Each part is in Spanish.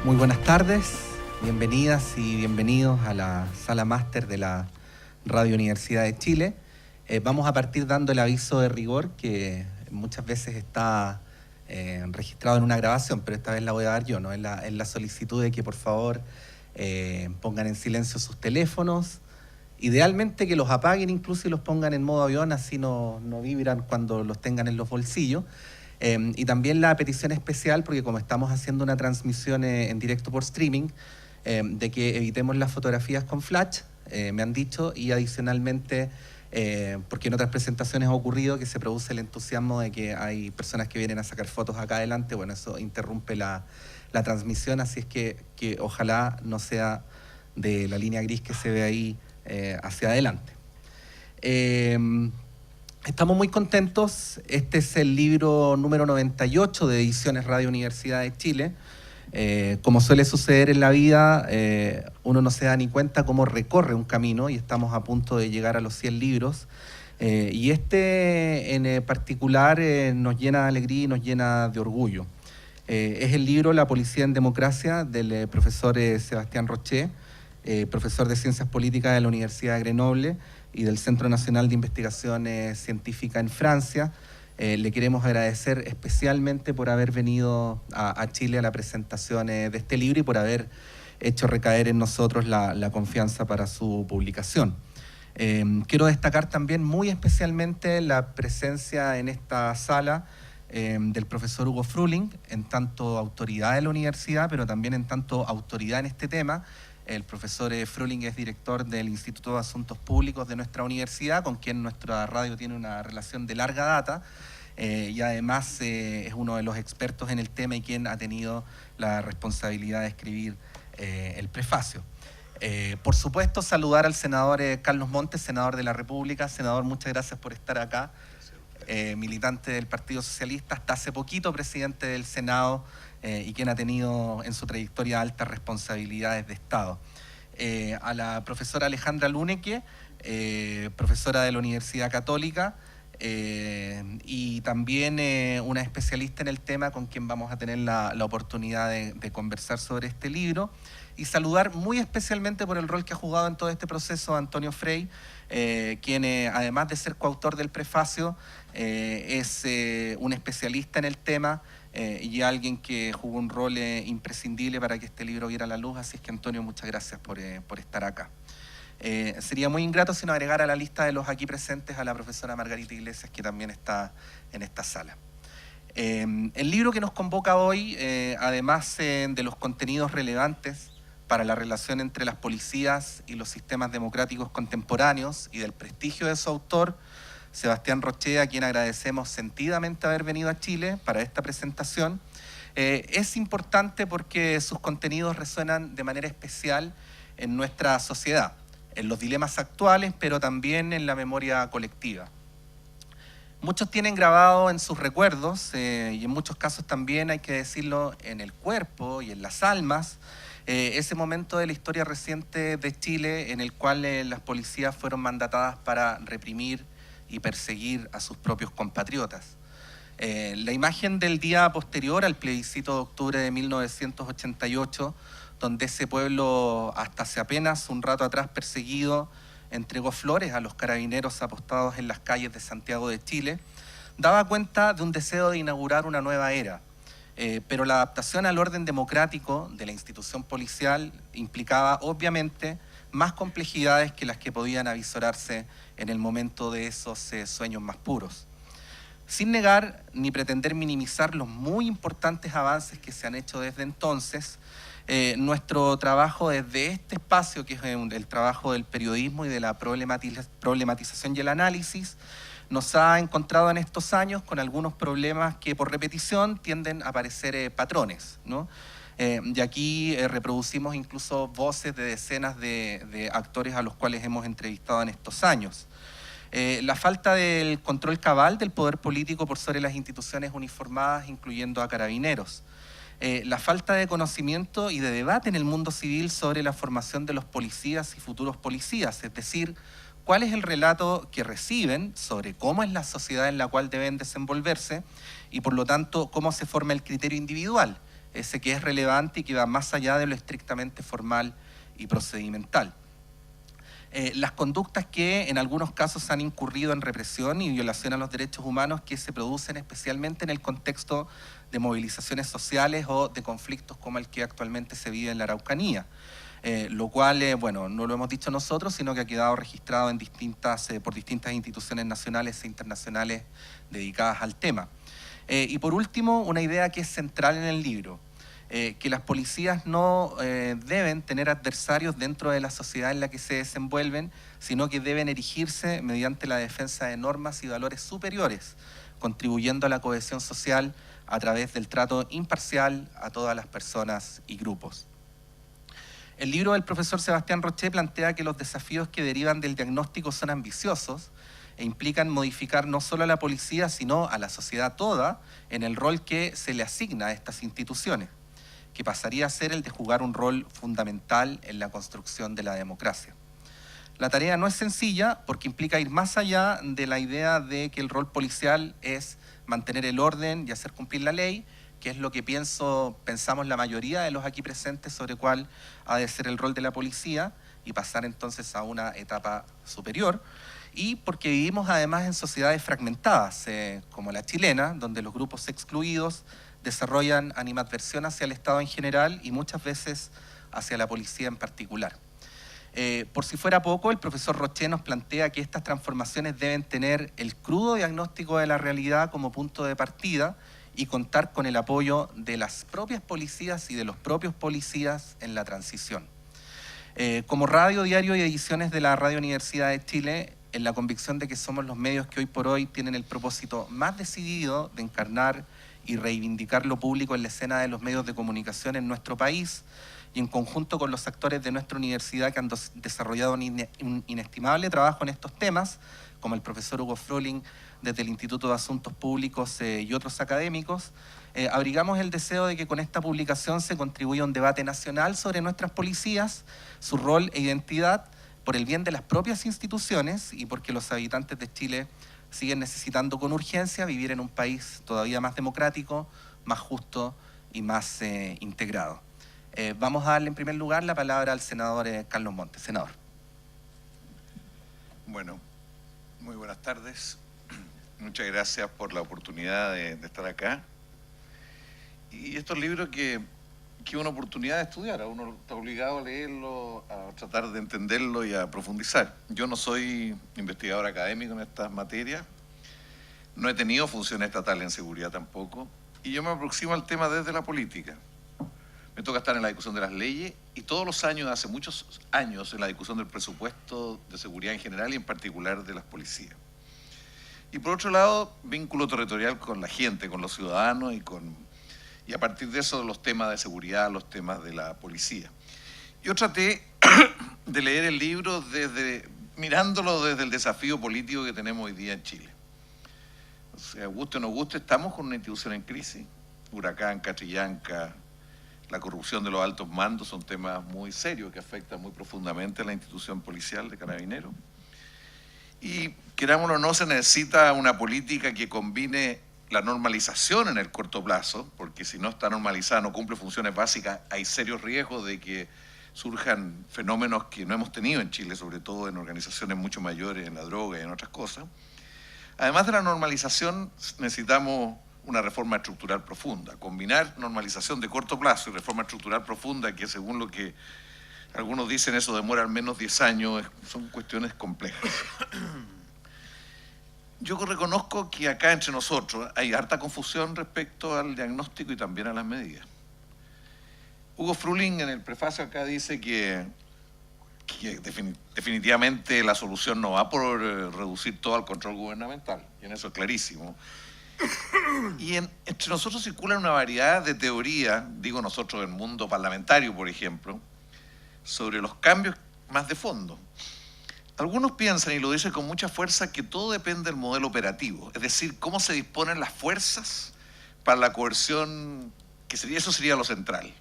Buenas tardes, bienvenidas y bienvenidos a la sala máster de la Radio Universidad de Chile. Vamos a partir dando el aviso de rigor que muchas veces está registrado en una grabación, pero esta vez la voy a dar yo, ¿no? En la solicitud de que por favor pongan en silencio sus teléfonos, idealmente que los apaguen incluso y los pongan en modo avión, así no vibran cuando los tengan en los bolsillos. Y también la petición especial, porque como estamos haciendo una transmisión en directo por streaming, de que evitemos las fotografías con flash, me han dicho, y adicionalmente, porque en otras presentaciones ha ocurrido que se produce el entusiasmo de que hay personas que vienen a sacar fotos acá adelante, bueno, eso interrumpe la transmisión, así es que ojalá no sea de la línea gris que se ve ahí hacia adelante. Estamos muy contentos. Este es el libro número 98 de Ediciones Radio Universidad de Chile. Como suele suceder en la vida, uno no se da ni cuenta cómo recorre un camino y estamos a punto de llegar a los 100 libros. Y este en particular nos llena de alegría y nos llena de orgullo. Es el libro La Policía en Democracia del profesor Sebastián Roché, profesor de Ciencias Políticas de la Universidad de Grenoble y del Centro Nacional de Investigación Científica en Francia. Le queremos agradecer especialmente por haber venido a Chile a la presentación de este libro y por haber hecho recaer en nosotros la confianza para su publicación. Quiero destacar también muy especialmente la presencia en esta sala del profesor Hugo Fruling, en tanto autoridad de la universidad, pero también en tanto autoridad en este tema. El profesor Fruling es director del Instituto de Asuntos Públicos de nuestra universidad, con quien nuestra radio tiene una relación de larga data, y además es uno de los expertos en el tema y quien ha tenido la responsabilidad de escribir el prefacio. Por supuesto, saludar al senador Carlos Montes, senador de la República. Senador, muchas gracias por estar acá. Militante del Partido Socialista, hasta hace poquito presidente del Senado, y quien ha tenido en su trayectoria altas responsabilidades de Estado. A la profesora Alejandra Luneque, profesora de la Universidad Católica, y también una especialista en el tema con quien vamos a tener la oportunidad de conversar sobre este libro. Y saludar muy especialmente por el rol que ha jugado en todo este proceso a Antonio Frey, quien además de ser coautor del prefacio, es un especialista en el tema, y alguien que jugó un rol imprescindible para que este libro viera la luz. Así es que, Antonio, muchas gracias por estar acá. Sería muy ingrato si no agregara a la lista de los aquí presentes a la profesora Margarita Iglesias, que también está en esta sala. El libro que nos convoca hoy, además de los contenidos relevantes para la relación entre las policías y los sistemas democráticos contemporáneos y del prestigio de su autor, Sebastián Roché, a quien agradecemos sentidamente haber venido a Chile para esta presentación, es importante porque sus contenidos resuenan de manera especial en nuestra sociedad, en los dilemas actuales, pero también en la memoria colectiva. Muchos tienen grabado en sus recuerdos, y en muchos casos también, hay que decirlo, en el cuerpo y en las almas, ese momento de la historia reciente de Chile en el cual las policías fueron mandatadas para reprimir y perseguir a sus propios compatriotas. La imagen del día posterior al plebiscito de octubre de 1988, donde ese pueblo, hasta hace apenas un rato atrás perseguido, entregó flores a los carabineros apostados en las calles de Santiago de Chile, daba cuenta de un deseo de inaugurar una nueva era. Pero la adaptación al orden democrático de la institución policial implicaba, obviamente, más complejidades que las que podían avisorarse en el momento de esos sueños más puros. Sin negar ni pretender minimizar los muy importantes avances que se han hecho desde entonces, nuestro trabajo desde este espacio, que es el trabajo del periodismo y de la problematización y el análisis, nos ha encontrado en estos años con algunos problemas que por repetición tienden a aparecer patrones, ¿no? Y aquí reproducimos incluso voces de decenas de actores a los cuales hemos entrevistado en estos años. La falta del control cabal del poder político por sobre las instituciones uniformadas, incluyendo a carabineros. La falta de conocimiento y de debate en el mundo civil sobre la formación de los policías y futuros policías, es decir, cuál es el relato que reciben sobre cómo es la sociedad en la cual deben desenvolverse y por lo tanto cómo se forma el criterio individual, ese que es relevante y que va más allá de lo estrictamente formal y procedimental. Las conductas que en algunos casos han incurrido en represión y violación a los derechos humanos que se producen especialmente en el contexto de movilizaciones sociales o de conflictos como el que actualmente se vive en la Araucanía. Lo cual, bueno, no lo hemos dicho nosotros, sino que ha quedado registrado en por distintas instituciones nacionales e internacionales dedicadas al tema. Y por último, una idea que es central en el libro, que las policías no deben tener adversarios dentro de la sociedad en la que se desenvuelven, sino que deben erigirse mediante la defensa de normas y valores superiores, contribuyendo a la cohesión social a través del trato imparcial a todas las personas y grupos. El libro del profesor Sebastián Roché plantea que los desafíos que derivan del diagnóstico son ambiciosos e implican modificar no solo a la policía, sino a la sociedad toda en el rol que se le asigna a estas instituciones, que pasaría a ser el de jugar un rol fundamental en la construcción de la democracia. La tarea no es sencilla porque implica ir más allá de la idea de que el rol policial es mantener el orden y hacer cumplir la ley, que es lo que pensamos la mayoría de los aquí presentes sobre cuál ha de ser el rol de la policía, y pasar entonces a una etapa superior, y porque vivimos además en sociedades fragmentadas, como la chilena, donde los grupos excluidos desarrollan animadversión hacia el Estado en general y muchas veces hacia la policía en particular. Por si fuera poco, el profesor Roché nos plantea que estas transformaciones deben tener el crudo diagnóstico de la realidad como punto de partida y contar con el apoyo de las propias policías y de los propios policías en la transición. Como radio, diario y ediciones de la Radio Universidad de Chile, en la convicción de que somos los medios que hoy por hoy tienen el propósito más decidido de encarnar y reivindicar lo público en la escena de los medios de comunicación en nuestro país, y en conjunto con los actores de nuestra universidad que han desarrollado un inestimable trabajo en estos temas, como el profesor Hugo Froling desde el Instituto de Asuntos Públicos y otros académicos, abrigamos el deseo de que con esta publicación se contribuya a un debate nacional sobre nuestras policías, su rol e identidad, por el bien de las propias instituciones y porque los habitantes de Chile siguen necesitando con urgencia vivir en un país todavía más democrático, más justo y más integrado. Vamos a darle en primer lugar la palabra al senador Carlos Montes. Senador. Bueno, muy buenas tardes. Muchas gracias por la oportunidad de estar acá. Y estos libros que es una oportunidad de estudiar, uno está obligado a leerlo, a tratar de entenderlo y a profundizar. Yo no soy investigador académico en estas materias, no he tenido función estatal en seguridad tampoco, y yo me aproximo al tema desde la política. Me toca estar en la discusión de las leyes y todos los años, hace muchos años, en la discusión del presupuesto de seguridad en general y en particular de las policías. Y por otro lado, vínculo territorial con la gente, con los ciudadanos y a partir de eso los temas de seguridad, los temas de la policía. Yo traté de leer el libro mirándolo desde el desafío político que tenemos hoy día en Chile. O sea, guste o no guste, estamos con una institución en crisis. Huracán, Catrillanca, la corrupción de los altos mandos son temas muy serios que afectan muy profundamente a la institución policial de Carabineros. Y querámoslo o no, se necesita una política que combine la normalización en el corto plazo, porque si no está normalizada, no cumple funciones básicas, hay serios riesgos de que surjan fenómenos que no hemos tenido en Chile, sobre todo en organizaciones mucho mayores, en la droga y en otras cosas. Además de la normalización, necesitamos una reforma estructural profunda. Combinar normalización de corto plazo y reforma estructural profunda, que según lo que algunos dicen eso demora al menos 10 años, son cuestiones complejas. Yo reconozco que acá entre nosotros hay harta confusión respecto al diagnóstico y también a las medidas. Hugo Froling en el prefacio acá dice que que definitivamente la solución no va por reducir todo al control gubernamental, y en eso es clarísimo. Y entre nosotros circula una variedad de teorías, digo nosotros del mundo parlamentario, por ejemplo, sobre los cambios más de fondo. Algunos piensan, y lo dicen con mucha fuerza, que todo depende del modelo operativo, es decir, cómo se disponen las fuerzas para la coerción, eso sería lo central.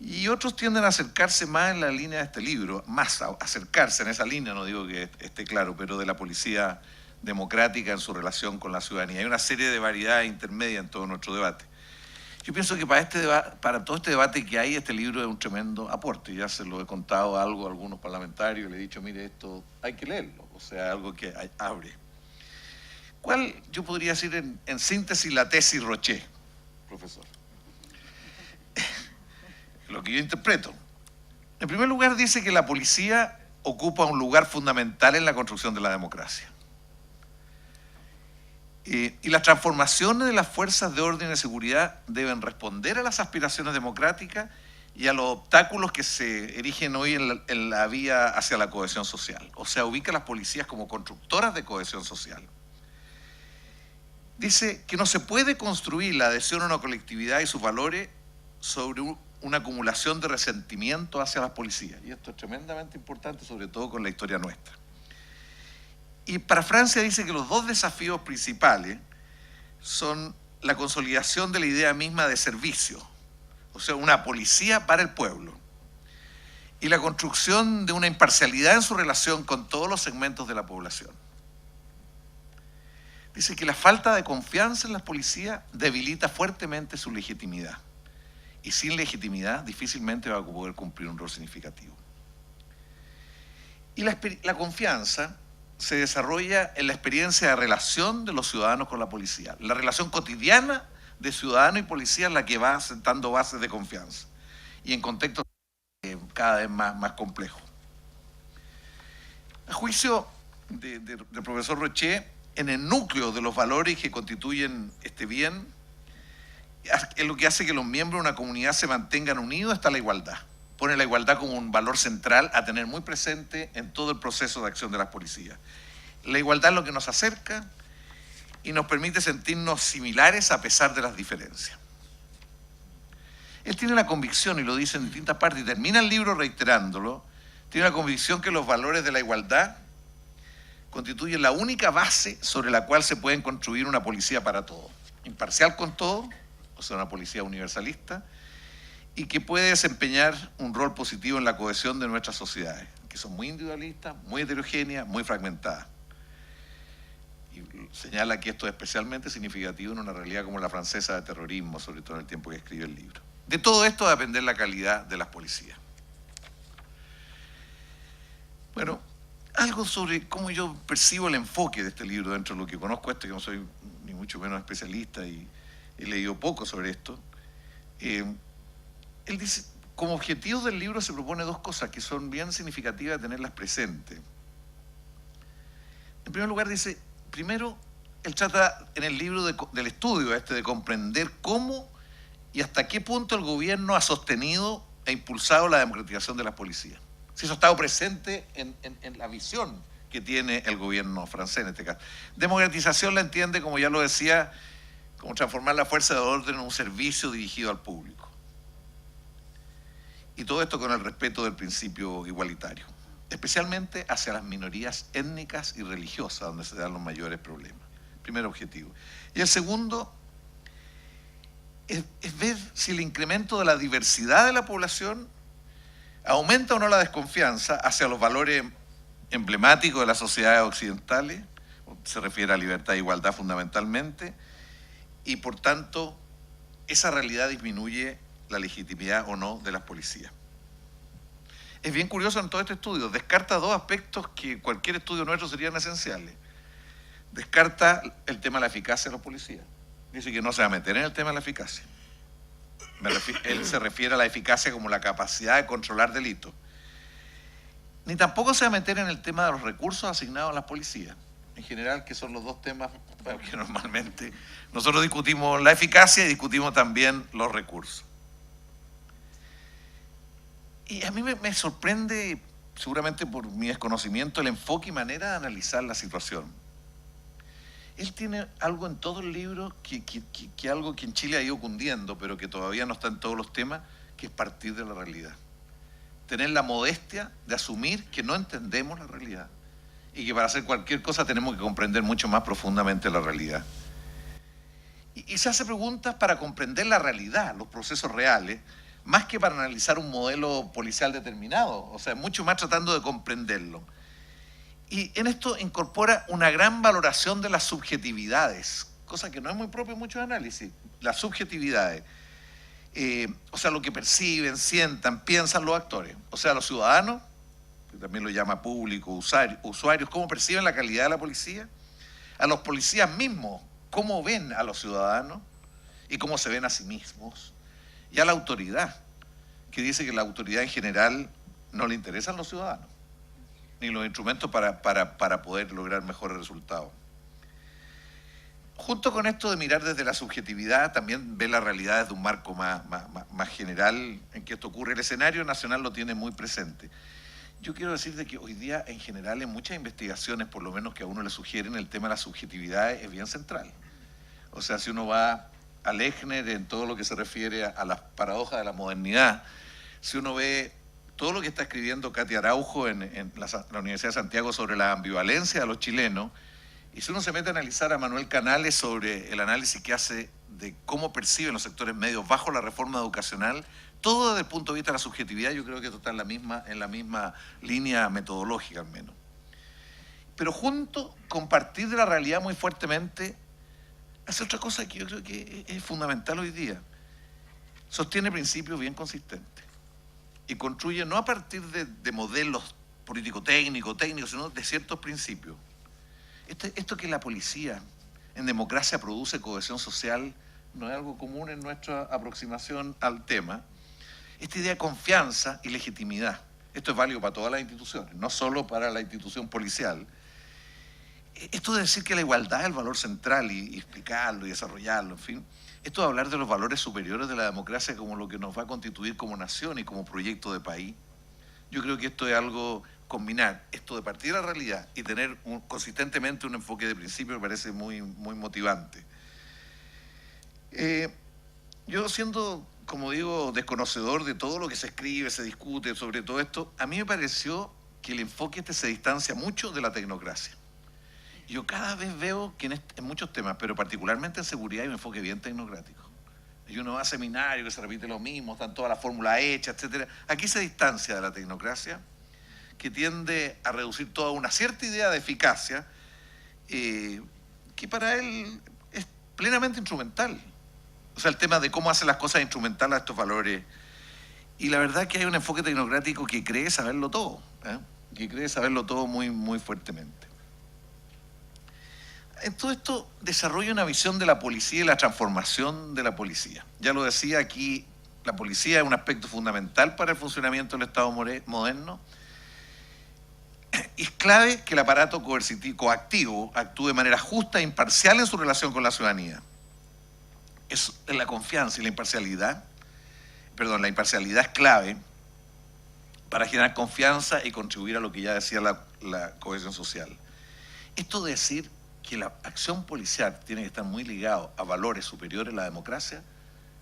Y otros tienden a acercarse más en la línea de este libro, más a acercarse en esa línea, no digo que esté claro, pero de la policía democrática en su relación con la ciudadanía. Hay una serie de variedades intermedias en todo nuestro debate. Yo pienso que para todo este debate que hay, este libro es un tremendo aporte. Ya se lo he contado algo a algunos parlamentarios, le he dicho, mire, esto hay que leerlo, o sea, algo que abre. ¿Cuál, yo podría decir en síntesis, la tesis Roché, profesor? Lo que yo interpreto. En primer lugar, dice que la policía ocupa un lugar fundamental en la construcción de la democracia. Y las transformaciones de las fuerzas de orden y de seguridad deben responder a las aspiraciones democráticas y a los obstáculos que se erigen hoy en la vía hacia la cohesión social. O sea, ubica a las policías como constructoras de cohesión social. Dice que no se puede construir la adhesión a una colectividad y sus valores sobre una acumulación de resentimiento hacia las policías. Y esto es tremendamente importante, sobre todo con la historia nuestra. Y para Francia dice que los dos desafíos principales son la consolidación de la idea misma de servicio, o sea, una policía para el pueblo, y la construcción de una imparcialidad en su relación con todos los segmentos de la población. Dice que la falta de confianza en las policías debilita fuertemente su legitimidad, y sin legitimidad difícilmente va a poder cumplir un rol significativo. Y la confianza se desarrolla en la experiencia de relación de los ciudadanos con la policía. La relación cotidiana de ciudadano y policía es la que va sentando bases de confianza y en contextos cada vez más complejos. A juicio del profesor Roché, en el núcleo de los valores que constituyen este bien, es lo que hace que los miembros de una comunidad se mantengan unidos, está la igualdad. Pone la igualdad como un valor central a tener muy presente en todo el proceso de acción de las policías. La igualdad es lo que nos acerca y nos permite sentirnos similares a pesar de las diferencias. Él tiene la convicción, y lo dice en distintas partes, y termina el libro reiterándolo, tiene la convicción que los valores de la igualdad constituyen la única base sobre la cual se pueden construir una policía para todos, imparcial con todo, o sea, una policía universalista, y que puede desempeñar un rol positivo en la cohesión de nuestras sociedades, que son muy individualistas, muy heterogéneas, muy fragmentadas. Y señala que esto es especialmente significativo en una realidad como la francesa de terrorismo, sobre todo en el tiempo que escribe el libro. De todo esto va a depender la calidad de las policías. Bueno, algo sobre cómo yo percibo el enfoque de este libro dentro de lo que conozco que no soy ni mucho menos especialista y he leído poco sobre esto. Él dice, como objetivo del libro se propone dos cosas que son bien significativas de tenerlas presentes. En primer lugar dice, primero, él trata en el libro del estudio de comprender cómo y hasta qué punto el gobierno ha sostenido e impulsado la democratización de las policías. Si eso ha estado presente en la visión que tiene el gobierno francés en este caso. Democratización la entiende, como ya lo decía, como transformar la fuerza de orden en un servicio dirigido al público. Y todo esto con el respeto del principio igualitario, especialmente hacia las minorías étnicas y religiosas, donde se dan los mayores problemas. Primer objetivo. Y el segundo es ver si el incremento de la diversidad de la población aumenta o no la desconfianza hacia los valores emblemáticos de las sociedades occidentales, se refiere a libertad e igualdad fundamentalmente, y por tanto esa realidad disminuye la legitimidad o no de las policías. Es bien curioso en todo este estudio, descarta dos aspectos que cualquier estudio nuestro serían esenciales. Descarta el tema de la eficacia de los policías. Dice que no se va a meter en el tema de la eficacia. Él se refiere a la eficacia como la capacidad de controlar delitos. Ni tampoco se va a meter en el tema de los recursos asignados a las policías. En general, que son los dos temas que normalmente nosotros discutimos la eficacia y discutimos también los recursos. Y a mí me sorprende seguramente por mi desconocimiento, el enfoque y manera de analizar la situación. Él tiene algo en todo el libro que algo que en Chile ha ido cundiendo, pero que todavía no está en todos los temas, que es partir de la realidad. Tener la modestia de asumir que no entendemos la realidad y que para hacer cualquier cosa tenemos que comprender mucho más profundamente la realidad. Y se hace preguntas para comprender la realidad, los procesos reales, más que para analizar un modelo policial determinado, o sea, mucho más tratando de comprenderlo. Y en esto incorpora una gran valoración de las subjetividades, cosa que no es muy propio en muchos análisis, las subjetividades. O sea, lo que perciben, sientan, piensan los actores, o sea, los ciudadanos, que también lo llama público, usuarios, cómo perciben la calidad de la policía, a los policías mismos, cómo ven a los ciudadanos y cómo se ven a sí mismos, y a la autoridad, que dice que la autoridad en general no le interesan los ciudadanos, ni los instrumentos para poder lograr mejores resultados. Junto con esto de mirar desde la subjetividad, también ve la realidad desde un marco más general en que esto ocurre. El escenario nacional lo tiene muy presente. Yo quiero decir de que hoy día, en general, en muchas investigaciones, por lo menos que a uno le sugieren, el tema de la subjetividad es bien central. O sea, si uno va a Lechner en todo lo que se refiere a las paradojas de la modernidad, si uno ve todo lo que está escribiendo Katia Araujo en la Universidad de Santiago sobre la ambivalencia de los chilenos, y si uno se mete a analizar a Manuel Canales sobre el análisis que hace de cómo perciben los sectores medios bajo la reforma educacional, todo desde el punto de vista de la subjetividad, yo creo que esto está en la misma línea metodológica al menos. Pero junto con partir de la realidad muy fuertemente, hace otra cosa que yo creo que es fundamental hoy día. Sostiene principios bien consistentes y construye no a partir de modelos político-técnicos, sino de ciertos principios. Esto que la policía en democracia produce cohesión social no es algo común en nuestra aproximación al tema. Esta idea de confianza y legitimidad, esto es válido para todas las instituciones, no solo para la institución policial. Esto de decir que la igualdad es el valor central y explicarlo y desarrollarlo, en fin, esto de hablar de los valores superiores de la democracia como lo que nos va a constituir como nación y como proyecto de país, yo creo que esto es algo, combinar esto de partir de la realidad y tener consistentemente un enfoque de principio me parece muy motivante. Yo siendo, como digo, desconocedor de todo lo que se escribe, se discute sobre todo esto, a mí me pareció que el enfoque se distancia mucho de la tecnocracia. Yo cada vez veo que en muchos temas, pero particularmente en seguridad, hay un enfoque bien tecnocrático. Y uno va a seminarios que se repite lo mismo, están todas las fórmulas hechas, etc. Aquí se distancia de la tecnocracia, que tiende a reducir toda una cierta idea de eficacia, que para él es plenamente instrumental. O sea, el tema de cómo hace las cosas instrumental a estos valores. Y la verdad que hay un enfoque tecnocrático que cree saberlo todo, que cree saberlo todo muy fuertemente. En todo esto desarrolla una visión de la policía y la transformación de la policía. Ya lo decía aquí, la policía es un aspecto fundamental para el funcionamiento del Estado moderno. Y es clave que el aparato coactivo actúe de manera justa e imparcial en su relación con la ciudadanía. Es la confianza y la imparcialidad. La imparcialidad es clave para generar confianza y contribuir a lo que ya decía la cohesión social. Esto de decir que la acción policial tiene que estar muy ligado a valores superiores a la democracia,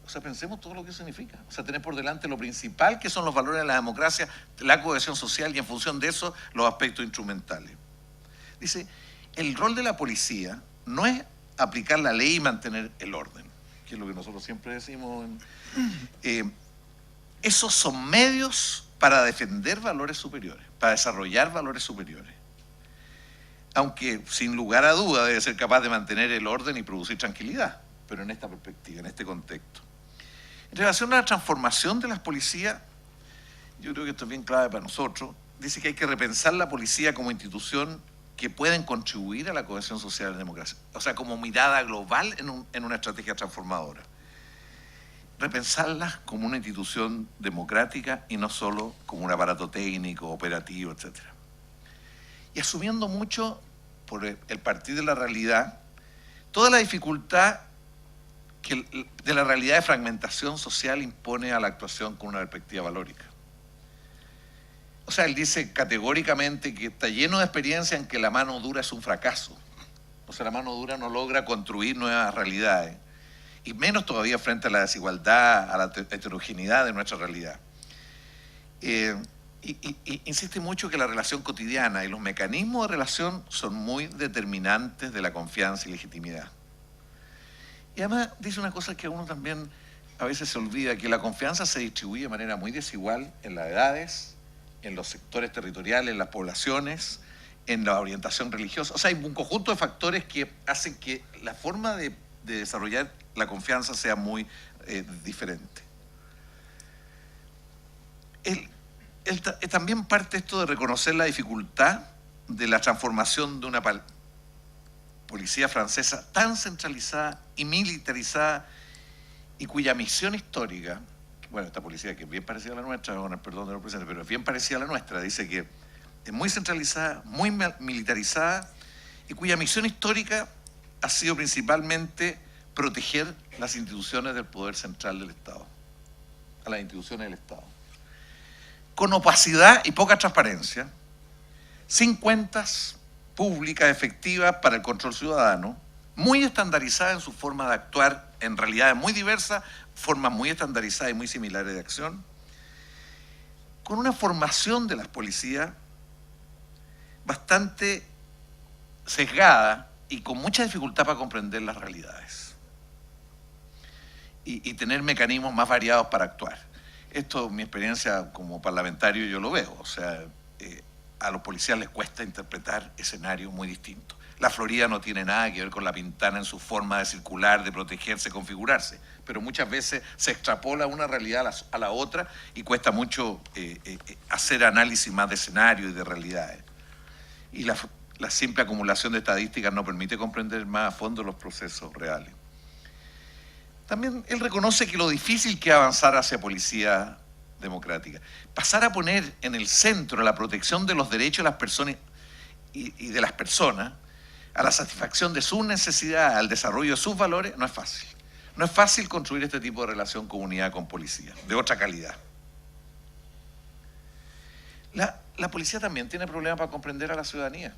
o sea, pensemos todo lo que significa. O sea, tener por delante lo principal que son los valores de la democracia, la cohesión social y en función de eso los aspectos instrumentales. Dice, el rol de la policía no es aplicar la ley y mantener el orden, que es lo que nosotros siempre decimos. Esos son medios para defender valores superiores, para desarrollar valores superiores. Aunque sin lugar a duda debe ser capaz de mantener el orden y producir tranquilidad, pero en esta perspectiva, en este contexto. En relación a la transformación de las policías, yo creo que esto es bien clave para nosotros, dice que hay que repensar la policía como institución que pueden contribuir a la cohesión social y la democracia, o sea, como mirada global en una estrategia transformadora. Repensarla como una institución democrática y no solo como un aparato técnico, operativo, etc. Y asumiendo mucho por el partir de la realidad, toda la dificultad de la realidad de fragmentación social impone a la actuación con una perspectiva valórica. O sea, él dice categóricamente que está lleno de experiencia en que la mano dura es un fracaso. O sea, la mano dura no logra construir nuevas realidades. Y menos todavía frente a la desigualdad, a la heterogeneidad de nuestra realidad. Insiste mucho que la relación cotidiana y los mecanismos de relación son muy determinantes de la confianza y legitimidad. Y además dice una cosa que a uno también a veces se olvida, que la confianza se distribuye de manera muy desigual en las edades, en los sectores territoriales, en las poblaciones, en la orientación religiosa. O sea, hay un conjunto de factores que hacen que la forma de desarrollar la confianza sea muy diferente. También parte esto de reconocer la dificultad de la transformación de una policía francesa tan centralizada y militarizada y cuya misión histórica, bueno, esta policía que es bien parecida a la nuestra, con el perdón de los presentes, pero es bien parecida a la nuestra, dice que es muy centralizada, muy militarizada y cuya misión histórica ha sido principalmente proteger las instituciones del poder central del Estado, a las instituciones del Estado. Con opacidad y poca transparencia, sin cuentas públicas efectivas para el control ciudadano, muy estandarizada en su forma de actuar, en realidades muy diversas, formas muy estandarizadas y muy similares de acción, con una formación de las policías bastante sesgada y con mucha dificultad para comprender las realidades y tener mecanismos más variados para actuar. Esto, mi experiencia como parlamentario, yo lo veo. O sea, a los policías les cuesta interpretar escenarios muy distintos. La Florida no tiene nada que ver con La Pintana en su forma de circular, de protegerse, configurarse, pero muchas veces se extrapola una realidad a la otra y cuesta mucho hacer análisis más de escenarios y de realidades. Y la simple acumulación de estadísticas no permite comprender más a fondo los procesos reales. También él reconoce que lo difícil que es avanzar hacia policía democrática, pasar a poner en el centro la protección de los derechos de las personas y de las personas, a la satisfacción de sus necesidades, al desarrollo de sus valores, no es fácil. No es fácil construir este tipo de relación comunidad con policía, de otra calidad. La policía también tiene problemas para comprender a la ciudadanía.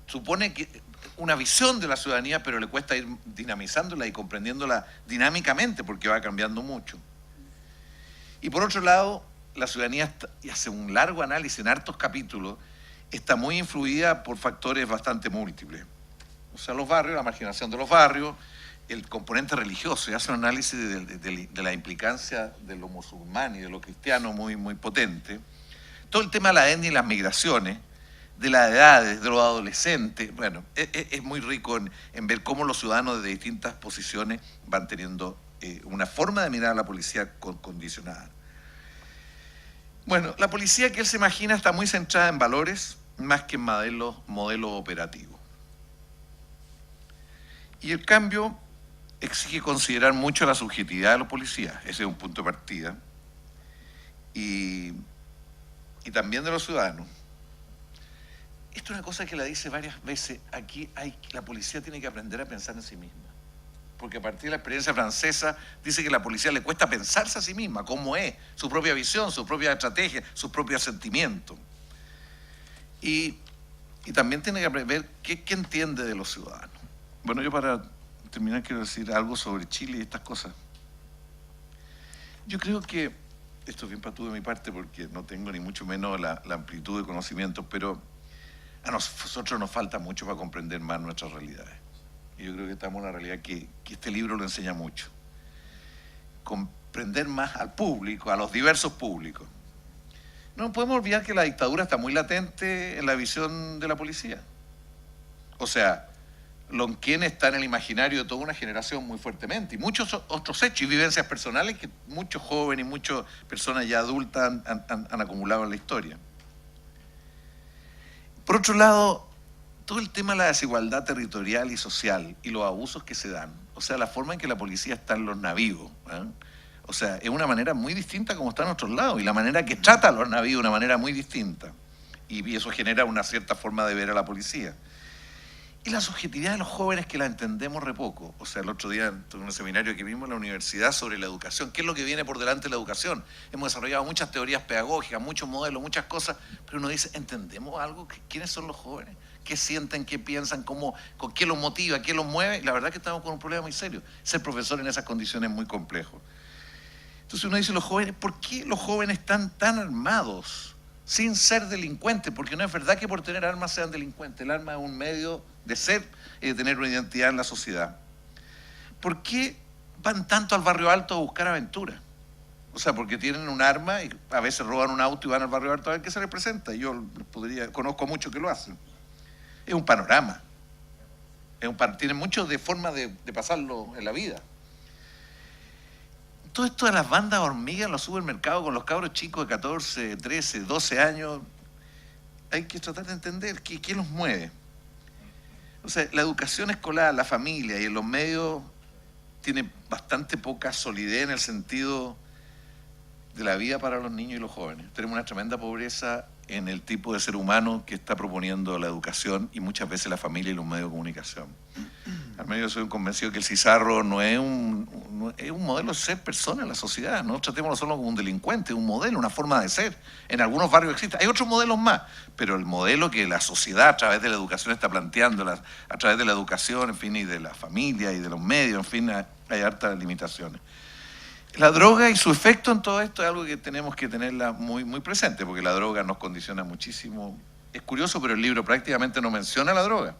Supone que una visión de la ciudadanía, pero le cuesta ir dinamizándola y comprendiéndola dinámicamente porque va cambiando mucho. Y por otro lado, la ciudadanía, y hace un largo análisis en hartos capítulos, está muy influida por factores bastante múltiples. O sea, los barrios, la marginación de los barrios, el componente religioso, y hace un análisis de la implicancia de lo musulmán y de lo cristiano muy, muy potente. Todo el tema de la etnia y las migraciones, de las edades, de los adolescentes, bueno, es muy rico en ver cómo los ciudadanos de distintas posiciones van teniendo una forma de mirar a la policía condicionada. Bueno, la policía que él se imagina está muy centrada en valores más que en modelos operativos. Y el cambio exige considerar mucho la subjetividad de los policías, ese es un punto de partida, y también de los ciudadanos. Esto es una cosa que la dice varias veces, aquí la policía tiene que aprender a pensar en sí misma, porque a partir de la experiencia francesa dice que a la policía le cuesta pensarse a sí misma, cómo es, su propia visión, su propia estrategia, sus propios sentimientos. Y también tiene que ver qué entiende de los ciudadanos. Bueno, yo para terminar quiero decir algo sobre Chile y estas cosas. Yo creo que, esto es bien patúo de mi parte porque no tengo ni mucho menos la amplitud de conocimientos, pero a nosotros nos falta mucho para comprender más nuestras realidades. Y yo creo que estamos en una realidad que este libro lo enseña mucho. Comprender más al público, a los diversos públicos. No podemos olvidar que la dictadura está muy latente en la visión de la policía. O sea, Lonquén está en el imaginario de toda una generación muy fuertemente. Y muchos otros hechos y vivencias personales que muchos jóvenes y muchas personas ya adultas han acumulado en la historia. Por otro lado, todo el tema de la desigualdad territorial y social y los abusos que se dan, o sea, la forma en que la policía está en los navíos, o sea, es una manera muy distinta como está en otros lados y la manera que trata a los navíos de una manera muy distinta y eso genera una cierta forma de ver a la policía. Y la subjetividad de los jóvenes que la entendemos re poco. O sea, el otro día tuve un seminario que vimos en la universidad sobre la educación. ¿Qué es lo que viene por delante de la educación? Hemos desarrollado muchas teorías pedagógicas, muchos modelos, muchas cosas, pero uno dice, ¿entendemos algo? ¿Quiénes son los jóvenes? ¿Qué sienten? ¿Qué piensan? ¿Con qué los motiva? ¿Qué los mueve? Y la verdad que estamos con un problema muy serio. Ser profesor en esas condiciones es muy complejo. Entonces uno dice, los jóvenes, ¿por qué los jóvenes están tan armados sin ser delincuentes? Porque no es verdad que por tener armas sean delincuentes. El arma es un medio de ser y de tener una identidad en la sociedad. ¿Por qué van tanto al barrio alto a buscar aventura? O sea, porque tienen un arma y a veces roban un auto y van al barrio alto a ver qué se les presenta. Yo conozco muchos que lo hacen. Es un panorama. Tienen mucho de forma de pasarlo en la vida. Todo esto de las bandas hormigas en los supermercados con los cabros chicos de 14, 13, 12 años, hay que tratar de entender qué los mueve. O sea, la educación escolar, la familia y en los medios tiene bastante poca solidez en el sentido de la vida para los niños y los jóvenes. Tenemos una tremenda pobreza en el tipo de ser humano que está proponiendo la educación y muchas veces la familia y los medios de comunicación. Al menos yo soy convencido que el Cizarro no es un modelo de ser persona en la sociedad. No tratémoslo solo como un delincuente, un modelo, una forma de ser. En algunos barrios existe. Hay otros modelos más, pero el modelo que la sociedad a través de la educación está planteando, a través de la educación, en fin, y de la familia y de los medios, en fin, hay hartas limitaciones. La droga y su efecto en todo esto es algo que tenemos que tenerla muy, muy presente, porque la droga nos condiciona muchísimo. Es curioso, pero el libro prácticamente no menciona la droga.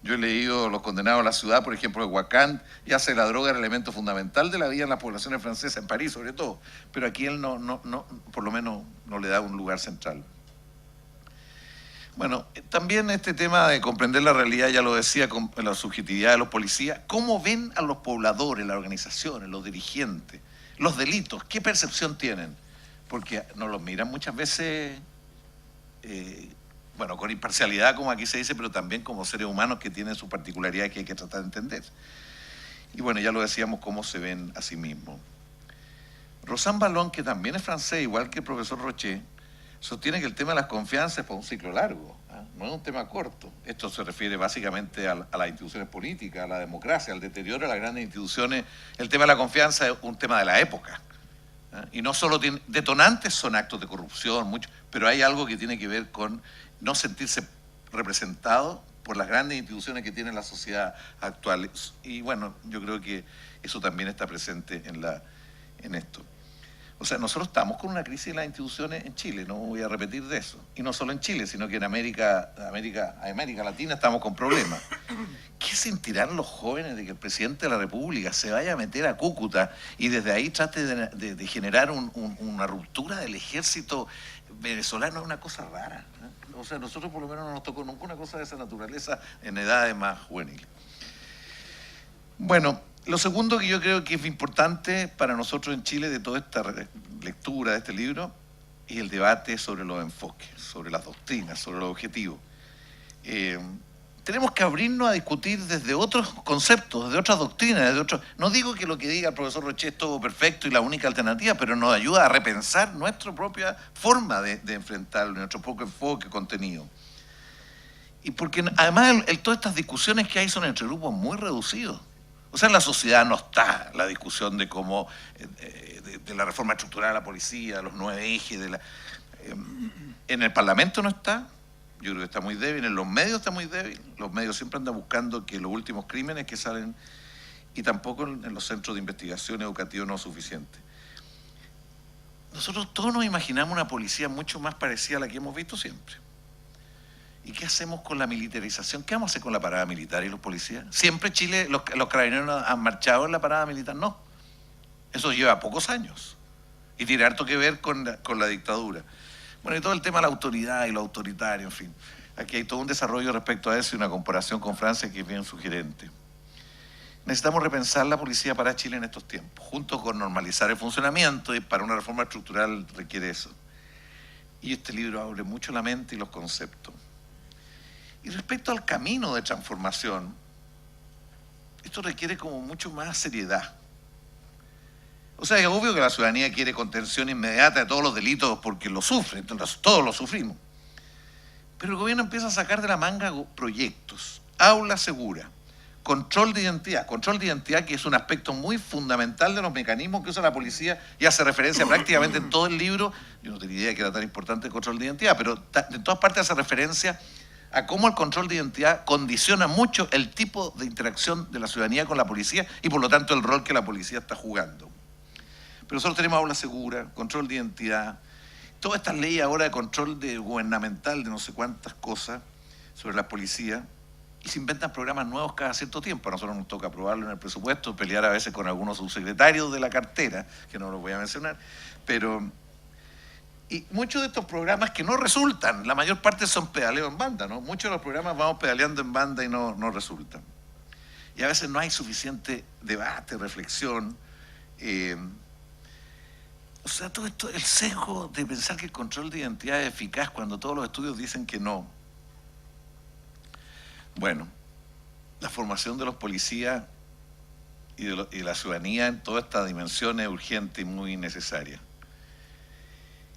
Yo he leído Los condenados a la ciudad, por ejemplo, de Wacan, y hace la droga el elemento fundamental de la vida en las poblaciones francesas, en París sobre todo, pero aquí él no, por lo menos no le da un lugar central. Bueno, también este tema de comprender la realidad, ya lo decía, con la subjetividad de los policías, cómo ven a los pobladores, las organizaciones, los dirigentes, los delitos, qué percepción tienen, porque nos los miran muchas veces, bueno, con imparcialidad, como aquí se dice, pero también como seres humanos que tienen sus particularidades que hay que tratar de entender. Y bueno, ya lo decíamos, cómo se ven a sí mismos. Rosan Ballon, que también es francés, igual que el profesor Rocher, sostiene que el tema de las confianzas es para un ciclo largo, no es un tema corto. Esto se refiere básicamente a las instituciones políticas, a la democracia, al deterioro de las grandes instituciones. El tema de la confianza es un tema de la época. Y no solo detonantes son actos de corrupción, pero hay algo que tiene que ver con no sentirse representado por las grandes instituciones que tiene la sociedad actual. Y bueno, yo creo que eso también está presente en esto. O sea, nosotros estamos con una crisis de las instituciones en Chile, no voy a repetir de eso. Y no solo en Chile, sino que en América Latina estamos con problemas. ¿Qué sentirán los jóvenes de que el presidente de la República se vaya a meter a Cúcuta y desde ahí trate de generar una ruptura del ejército venezolano? Es una cosa rara, ¿no? O sea, nosotros por lo menos no nos tocó nunca una cosa de esa naturaleza en edades más juveniles. Bueno, lo segundo que yo creo que es importante para nosotros en Chile de toda esta lectura de este libro es el debate sobre los enfoques, sobre las doctrinas, sobre los objetivos. Tenemos que abrirnos a discutir desde otros conceptos, desde otras doctrinas, desde otros. No digo que lo que diga el profesor Rocher es todo perfecto y la única alternativa, pero nos ayuda a repensar nuestra propia forma de enfrentarlo, nuestro propio enfoque, contenido. Y porque además todas estas discusiones que hay son entre grupos muy reducidos. O sea, en la sociedad no está la discusión de cómo, de la reforma estructural de la policía, los 9 ejes, en el Parlamento no está, yo creo que está muy débil, en los medios está muy débil, los medios siempre andan buscando que los últimos crímenes que salen, y tampoco en los centros de investigación educativa no es suficiente. Nosotros todos nos imaginamos una policía mucho más parecida a la que hemos visto siempre. ¿Y qué hacemos con la militarización? ¿Qué vamos a hacer con la parada militar y los policías? ¿Siempre Chile, los carabineros han marchado en la parada militar? No. Eso lleva pocos años. Y tiene harto que ver con la dictadura. Bueno, y todo el tema de la autoridad y lo autoritario, en fin. Aquí hay todo un desarrollo respecto a eso y una comparación con Francia que es bien sugerente. Necesitamos repensar la policía para Chile en estos tiempos, junto con normalizar el funcionamiento, y para una reforma estructural requiere eso. Y este libro abre mucho la mente y los conceptos. Y respecto al camino de transformación, esto requiere como mucho más seriedad. O sea, es obvio que la ciudadanía quiere contención inmediata de todos los delitos porque lo sufren, todos lo sufrimos. Pero el gobierno empieza a sacar de la manga proyectos aula segura, control de identidad que es un aspecto muy fundamental de los mecanismos que usa la policía y hace referencia prácticamente en todo el libro. Yo no tenía idea que era tan importante el control de identidad, pero en todas partes hace referencia a cómo el control de identidad condiciona mucho el tipo de interacción de la ciudadanía con la policía y por lo tanto el rol que la policía está jugando. Pero nosotros tenemos aula segura, control de identidad, todas estas leyes ahora de control gubernamental de no sé cuántas cosas sobre la policía, y se inventan programas nuevos cada cierto tiempo. A nosotros nos toca aprobarlo en el presupuesto, pelear a veces con algunos subsecretarios de la cartera, que no los voy a mencionar, pero... Y muchos de estos programas que no resultan, la mayor parte son pedaleo en banda, ¿no? Muchos de los programas vamos pedaleando en banda y no resultan. Y a veces no hay suficiente debate, reflexión. O sea, todo esto, el sesgo de pensar que el control de identidad es eficaz cuando todos los estudios dicen que no. Bueno, la formación de los policías y de la ciudadanía en toda esta dimensión es urgente y muy necesaria.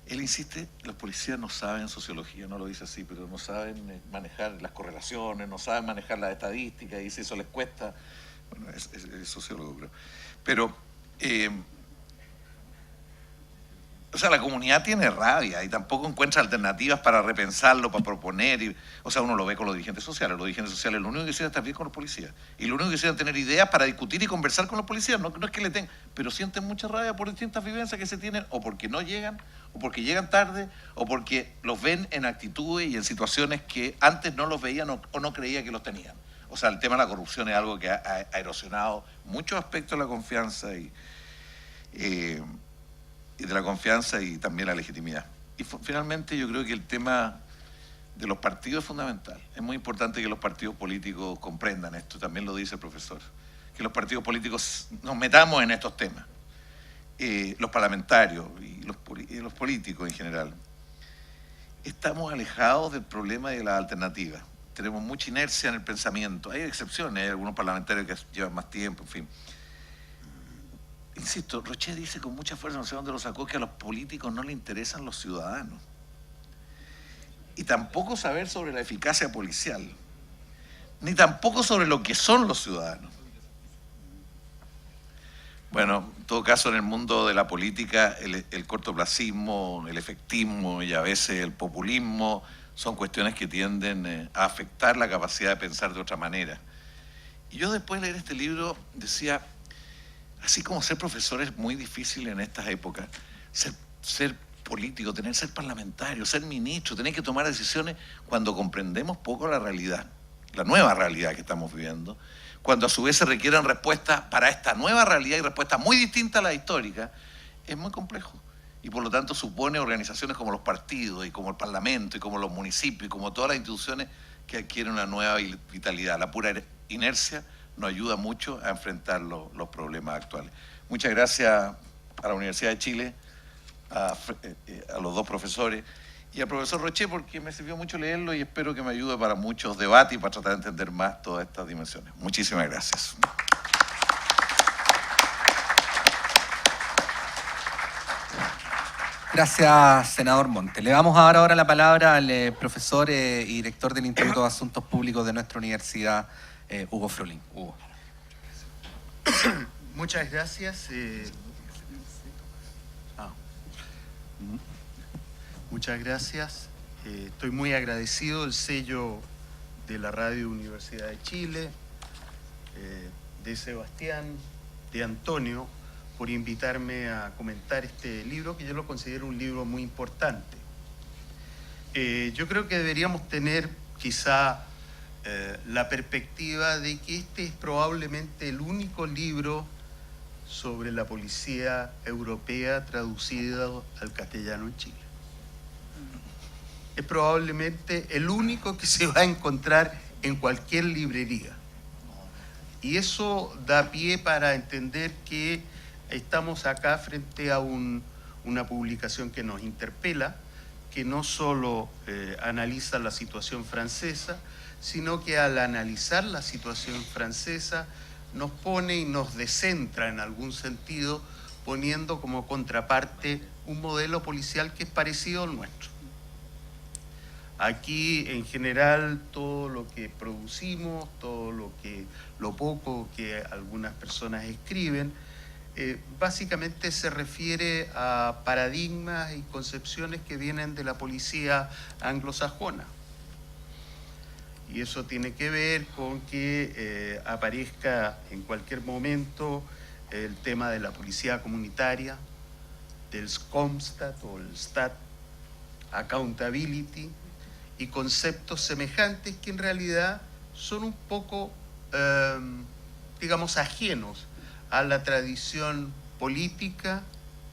Él insiste, los policías no saben sociología, no lo dice así, pero no saben manejar las correlaciones, no saben manejar las estadísticas, y si eso les cuesta, bueno, es sociólogo, pero o sea, la comunidad tiene rabia y tampoco encuentra alternativas para repensarlo, para proponer. O sea, uno lo ve con los dirigentes sociales. Los dirigentes sociales lo único que quieren es estar bien con los policías. Y lo único que quieren es tener ideas para discutir y conversar con los policías. No es que le tengan, pero sienten mucha rabia por distintas vivencias que se tienen, o porque no llegan, o porque llegan tarde, o porque los ven en actitudes y en situaciones que antes no los veían o no creía que los tenían. O sea, el tema de la corrupción es algo que ha erosionado muchos aspectos de la confianza y de la confianza y también la legitimidad. Y finalmente yo creo que el tema de los partidos es fundamental. Es muy importante que los partidos políticos comprendan esto, también lo dice el profesor, que los partidos políticos nos metamos en estos temas, los parlamentarios y los políticos en general. Estamos alejados del problema de la alternativa. Tenemos mucha inercia en el pensamiento. Hay excepciones, hay algunos parlamentarios que llevan más tiempo, en fin. Insisto, Rochet dice con mucha fuerza, no sé dónde lo sacó, que a los políticos no les interesan los ciudadanos. Y tampoco saber sobre la eficacia policial, ni tampoco sobre lo que son los ciudadanos. Bueno, en todo caso, en el mundo de la política, el cortoplacismo, el efectismo y a veces el populismo son cuestiones que tienden a afectar la capacidad de pensar de otra manera. Y yo después de leer este libro decía, así como ser profesor es muy difícil en estas épocas, ser político, ser parlamentario, ser ministro, tener que tomar decisiones cuando comprendemos poco la realidad, la nueva realidad que estamos viviendo, cuando a su vez se requieren respuestas para esta nueva realidad y respuestas muy distintas a la histórica, es muy complejo. Y por lo tanto supone organizaciones como los partidos y como el Parlamento y como los municipios y como todas las instituciones que adquieren una nueva vitalidad. La pura inercia nos ayuda mucho a enfrentar los problemas actuales. Muchas gracias a la Universidad de Chile, a los dos profesores y al profesor Rochet, porque me sirvió mucho leerlo y espero que me ayude para muchos debates y para tratar de entender más todas estas dimensiones. Muchísimas gracias. Gracias, senador Monte. Le vamos a dar ahora la palabra al profesor y director del Instituto de Asuntos Públicos de nuestra universidad, Hugo Frolín. Hugo. Muchas gracias. Muchas gracias. Estoy muy agradecido del sello de la Radio Universidad de Chile, de Sebastián, de Antonio, por invitarme a comentar este libro, que yo lo considero un libro muy importante. Yo creo que deberíamos tener quizá la perspectiva de que este es probablemente el único libro sobre la policía europea traducido al castellano en Chile. Es probablemente el único que se va a encontrar en cualquier librería. Y eso da pie para entender que estamos acá frente a una publicación que nos interpela, que no solo analiza la situación francesa, sino que al analizar la situación francesa nos pone y nos descentra en algún sentido, poniendo como contraparte un modelo policial que es parecido al nuestro. Aquí, en general, todo lo que producimos, lo poco que algunas personas escriben, básicamente se refiere a paradigmas y concepciones que vienen de la policía anglosajona. Y eso tiene que ver con que aparezca en cualquier momento el tema de la policía comunitaria, del Skomstat o el Stat, accountability, y conceptos semejantes que en realidad son un poco, digamos, ajenos a la tradición política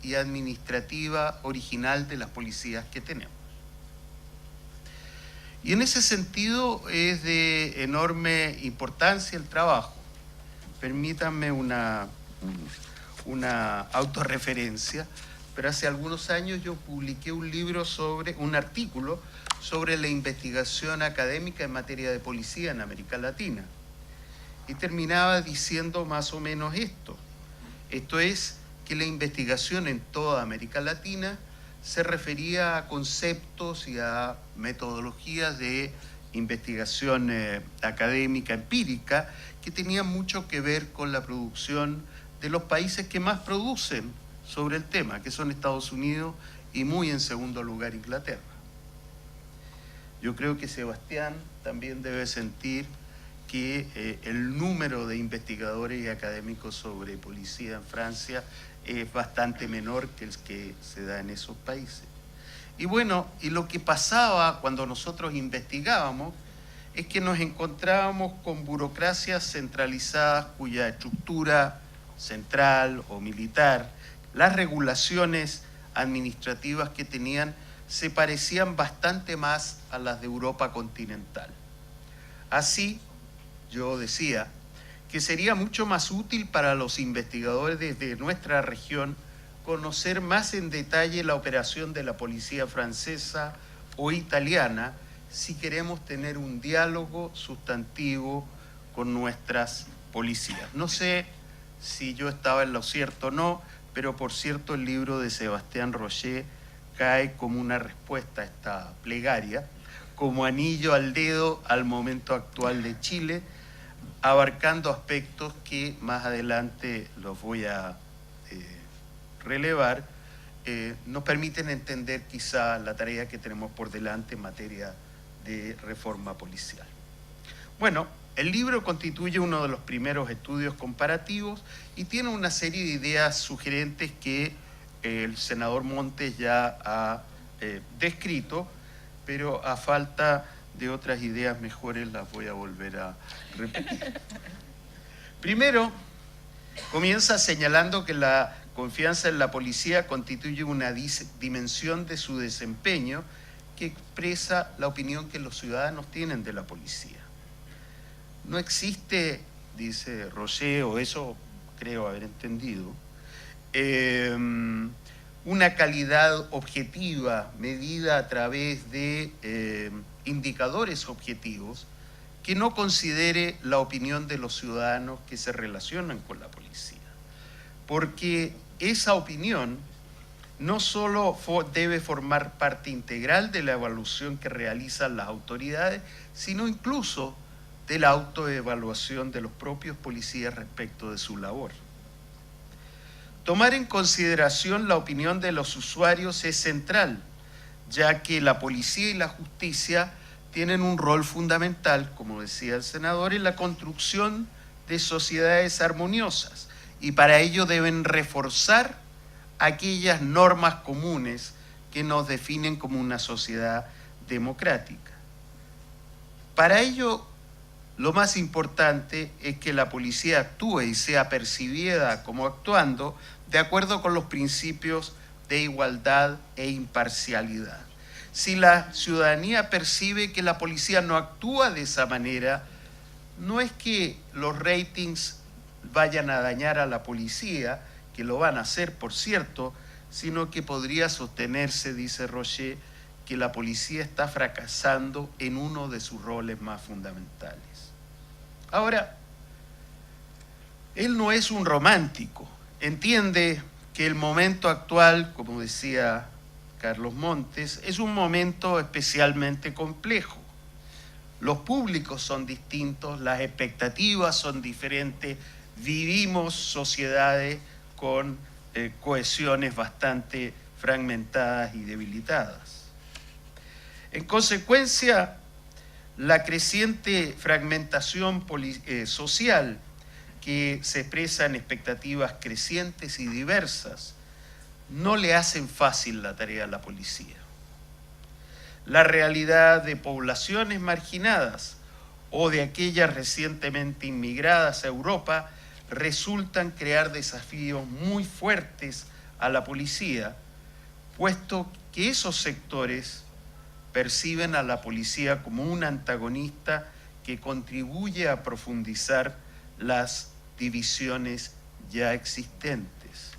y administrativa original de las policías que tenemos. Y en ese sentido es de enorme importancia el trabajo. Permítanme una autorreferencia, pero hace algunos años yo publiqué un artículo sobre la investigación académica en materia de policía en América Latina. Y terminaba diciendo más o menos esto. Esto es que la investigación en toda América Latina se refería a conceptos y a metodologías de investigación académica empírica que tenían mucho que ver con la producción de los países que más producen sobre el tema, que son Estados Unidos y muy en segundo lugar Inglaterra. Yo creo que Sebastián también debe sentir que el número de investigadores y académicos sobre policía en Francia es bastante menor que el que se da en esos países. Y bueno, y lo que pasaba cuando nosotros investigábamos es que nos encontrábamos con burocracias centralizadas cuya estructura central o militar, las regulaciones administrativas que tenían se parecían bastante más a las de Europa continental. Así, yo decía que sería mucho más útil para los investigadores desde nuestra región conocer más en detalle la operación de la policía francesa o italiana si queremos tener un diálogo sustantivo con nuestras policías. No sé si yo estaba en lo cierto o no, pero por cierto el libro de Sebastián Roché cae como una respuesta a esta plegaria, como anillo al dedo al momento actual de Chile, abarcando aspectos que más adelante los voy a relevar, nos permiten entender quizá la tarea que tenemos por delante en materia de reforma policial. Bueno, el libro constituye uno de los primeros estudios comparativos y tiene una serie de ideas sugerentes que el senador Montes ya ha descrito, pero a falta de otras ideas mejores las voy a volver a repetir. Primero, comienza señalando que la confianza en la policía constituye una dimensión de su desempeño que expresa la opinión que los ciudadanos tienen de la policía. No existe, dice Roché, o eso creo haber entendido, una calidad objetiva medida a través de indicadores objetivos que no considere la opinión de los ciudadanos que se relacionan con la policía. Porque esa opinión no solo debe formar parte integral de la evaluación que realizan las autoridades, sino incluso de la autoevaluación de los propios policías respecto de su labor. Tomar en consideración la opinión de los usuarios es central, ya que la policía y la justicia tienen un rol fundamental, como decía el senador, en la construcción de sociedades armoniosas y para ello deben reforzar aquellas normas comunes que nos definen como una sociedad democrática. Para ello, lo más importante es que la policía actúe y sea percibida como actuando de acuerdo con los principios de igualdad e imparcialidad. Si la ciudadanía percibe que la policía no actúa de esa manera, no es que los ratings vayan a dañar a la policía, que lo van a hacer, por cierto, sino que podría sostenerse, dice Roché, que la policía está fracasando en uno de sus roles más fundamentales. Ahora, él no es un romántico, entiende que el momento actual, como decía Carlos Montes, es un momento especialmente complejo. Los públicos son distintos, las expectativas son diferentes, vivimos sociedades con cohesiones bastante fragmentadas y debilitadas. En consecuencia, la creciente fragmentación social que se expresa en expectativas crecientes y diversas no le hacen fácil la tarea a la policía. La realidad de poblaciones marginadas o de aquellas recientemente inmigradas a Europa resultan crear desafíos muy fuertes a la policía, puesto que esos sectores perciben a la policía como un antagonista que contribuye a profundizar las divisiones ya existentes.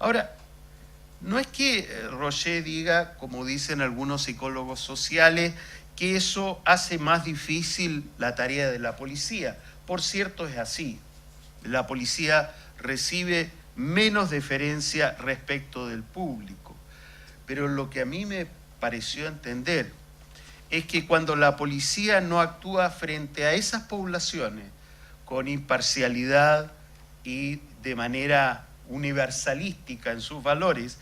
Ahora, no es que Roger diga, como dicen algunos psicólogos sociales, que eso hace más difícil la tarea de la policía. Por cierto, es así. La policía recibe menos deferencia respecto del público. Pero lo que a mí me pareció entender es que cuando la policía no actúa frente a esas poblaciones con imparcialidad y de manera universalística en sus valores,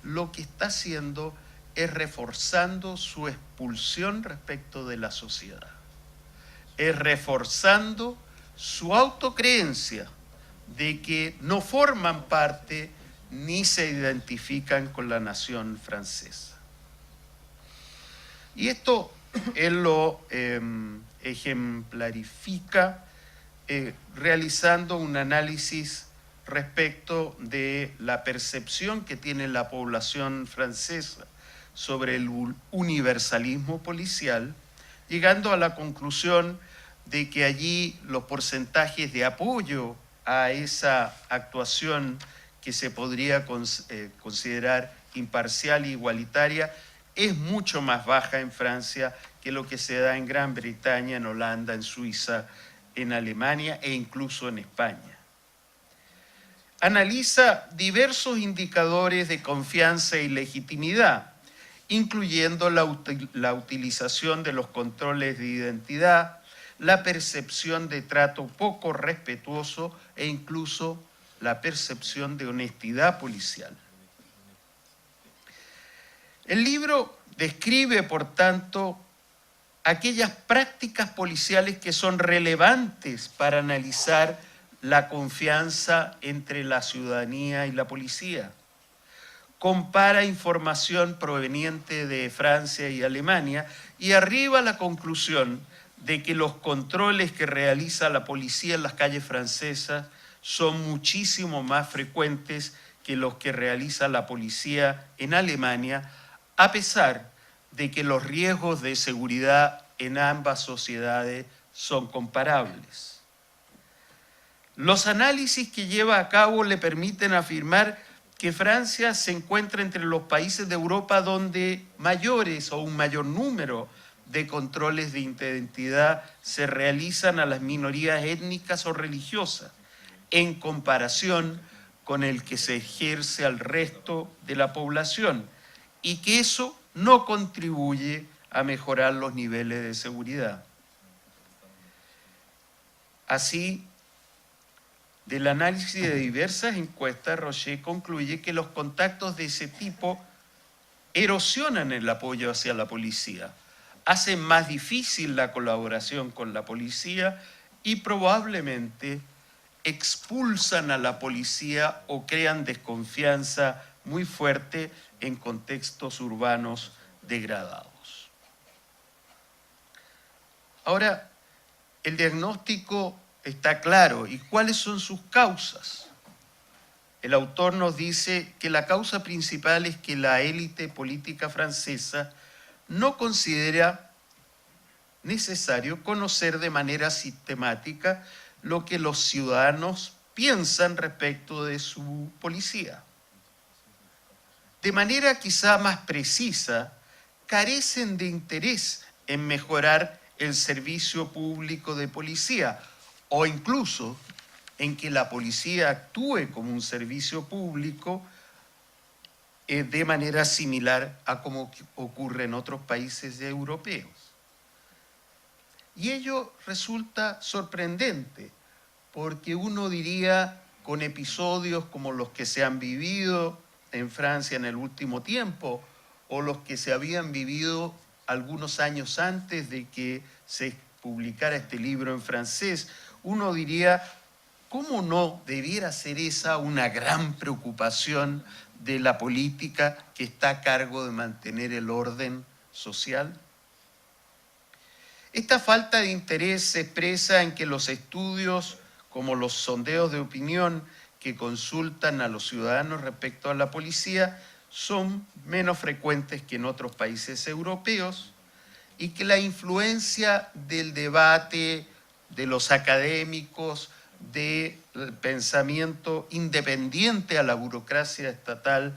lo que está haciendo es reforzando su expulsión respecto de la sociedad. Es reforzando su autocreencia de que no forman parte ni se identifican con la nación francesa. Y esto él lo ejemplarifica realizando un análisis respecto de la percepción que tiene la población francesa sobre el universalismo policial, llegando a la conclusión de que allí los porcentajes de apoyo a esa actuación que se podría considerar imparcial e igualitaria es mucho más baja en Francia que lo que se da en Gran Bretaña, en Holanda, en Suiza, en Alemania e incluso en España. Analiza diversos indicadores de confianza y legitimidad, incluyendo la utilización de los controles de identidad, la percepción de trato poco respetuoso e incluso la percepción de honestidad policial. El libro describe, por tanto, aquellas prácticas policiales que son relevantes para analizar la confianza entre la ciudadanía y la policía. Compara información proveniente de Francia y Alemania y arriba a la conclusión de que los controles que realiza la policía en las calles francesas son muchísimo más frecuentes que los que realiza la policía en Alemania, a pesar de que los riesgos de seguridad en ambas sociedades son comparables. Los análisis que lleva a cabo le permiten afirmar que Francia se encuentra entre los países de Europa donde mayores o un mayor número de controles de identidad se realizan a las minorías étnicas o religiosas, en comparación con el que se ejerce al resto de la población, y que eso no contribuye a mejorar los niveles de seguridad. Así, del análisis de diversas encuestas, Rocher concluye que los contactos de ese tipo erosionan el apoyo hacia la policía, hacen más difícil la colaboración con la policía y probablemente expulsan a la policía o crean desconfianza muy fuerte en contextos urbanos degradados. Ahora, el diagnóstico está claro. ¿Y cuáles son sus causas? El autor nos dice que la causa principal es que la élite política francesa no considera necesario conocer de manera sistemática lo que los ciudadanos piensan respecto de su policía. De manera quizá más precisa, carecen de interés en mejorar el servicio público de policía o incluso en que la policía actúe como un servicio público de manera similar a como ocurre en otros países europeos. Y ello resulta sorprendente, porque uno diría, con episodios como los que se han vivido en Francia en el último tiempo, o los que se habían vivido algunos años antes de que se publicara este libro en francés, uno diría, ¿cómo no debiera ser esa una gran preocupación de la política que está a cargo de mantener el orden social? Esta falta de interés se expresa en que los estudios, como los sondeos de opinión que consultan a los ciudadanos respecto a la policía, son menos frecuentes que en otros países europeos, y que la influencia del debate, de los académicos, del pensamiento independiente a la burocracia estatal,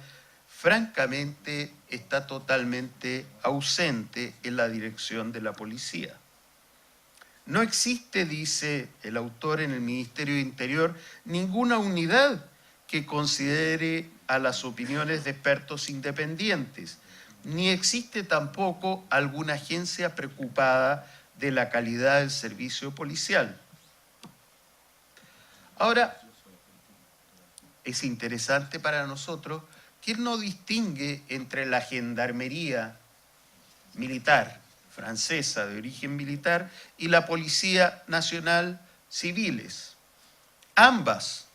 francamente está totalmente ausente en la dirección de la policía. No existe, dice el autor en el Ministerio de Interior, ninguna unidad que considere a las opiniones de expertos independientes, ni existe tampoco alguna agencia preocupada de la calidad del servicio policial. Ahora, es interesante para nosotros que él no distingue entre la gendarmería militar francesa de origen militar y la Policía Nacional civiles. Ambas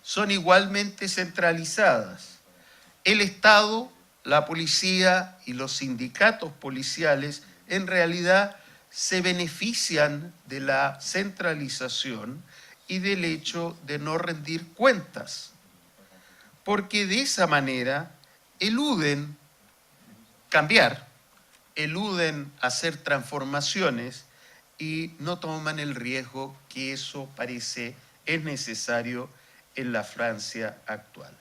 son igualmente centralizadas. El Estado, la policía y los sindicatos policiales en realidad se benefician de la centralización y del hecho de no rendir cuentas, porque de esa manera eluden cambiar, eluden hacer transformaciones y no toman el riesgo que eso parece es necesario en la Francia actual.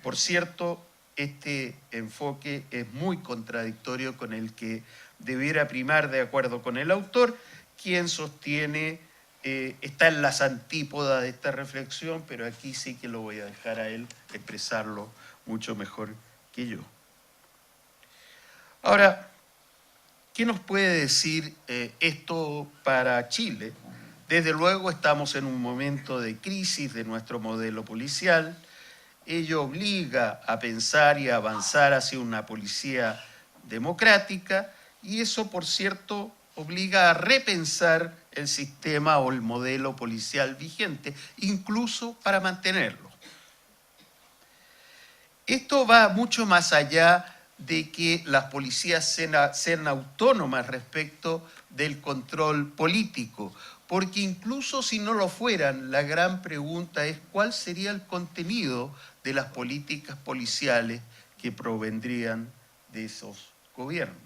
Por cierto, este enfoque es muy contradictorio con el que debiera primar, de acuerdo con el autor, quien sostiene, está en las antípodas de esta reflexión, pero aquí sí que lo voy a dejar a él expresarlo mucho mejor que yo. Ahora, ¿qué nos puede decir esto para Chile? Desde luego estamos en un momento de crisis de nuestro modelo policial. Ello obliga a pensar y a avanzar hacia una policía democrática y eso, por cierto, obliga a repensar el sistema o el modelo policial vigente, incluso para mantenerlo. Esto va mucho más allá de que las policías sean autónomas respecto del control político, porque incluso si no lo fueran, la gran pregunta es cuál sería el contenido de las políticas policiales que provendrían de esos gobiernos.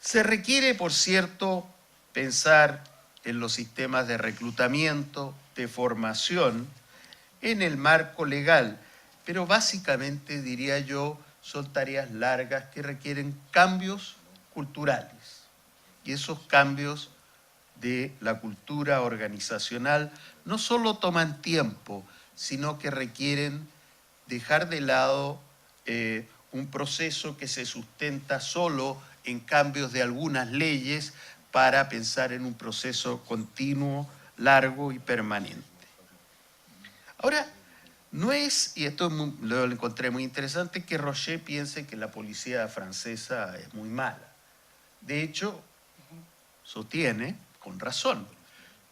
Se requiere, por cierto, pensar en los sistemas de reclutamiento, de formación, en el marco legal, pero básicamente, diría yo, son tareas largas que requieren cambios culturales. Y esos cambios de la cultura organizacional no solo toman tiempo, sino que requieren dejar de lado un proceso que se sustenta solo en cambios de algunas leyes para pensar en un proceso continuo, largo y permanente. Ahora, no es, y esto lo encontré muy interesante, que Rocher piense que la policía francesa es muy mala. De hecho, sostiene, con razón,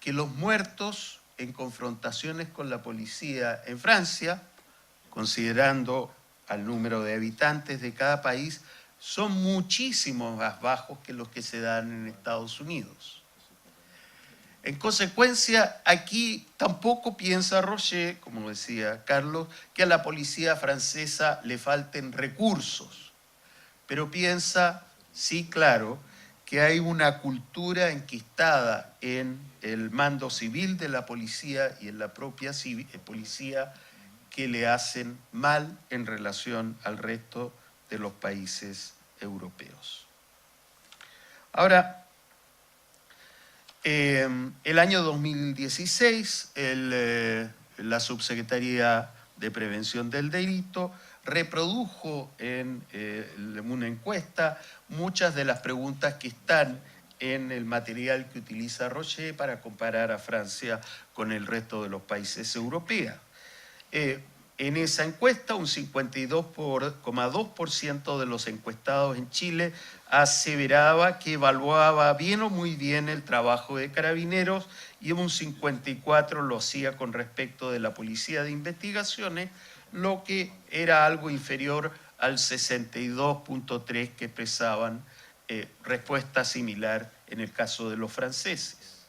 que los muertos en confrontaciones con la policía en Francia, considerando al número de habitantes de cada país, son muchísimo más bajos que los que se dan en Estados Unidos. En consecuencia, aquí tampoco piensa Rocher, como decía Carlos, que a la policía francesa le falten recursos, pero piensa, sí, claro, que hay una cultura enquistada en el mando civil de la policía y en la propia policía que le hacen mal en relación al resto de los países europeos. Ahora, el año 2016, la subsecretaría de Prevención del Delito, reprodujo en una encuesta muchas de las preguntas que están en el material que utiliza Rocher para comparar a Francia con el resto de los países europeos. En esa encuesta, un 52,2% de los encuestados en Chile aseveraba que evaluaba bien o muy bien el trabajo de Carabineros y un 54% lo hacía con respecto de la Policía de Investigaciones, lo que era algo inferior al 62,3% que expresaban respuesta similar en el caso de los franceses.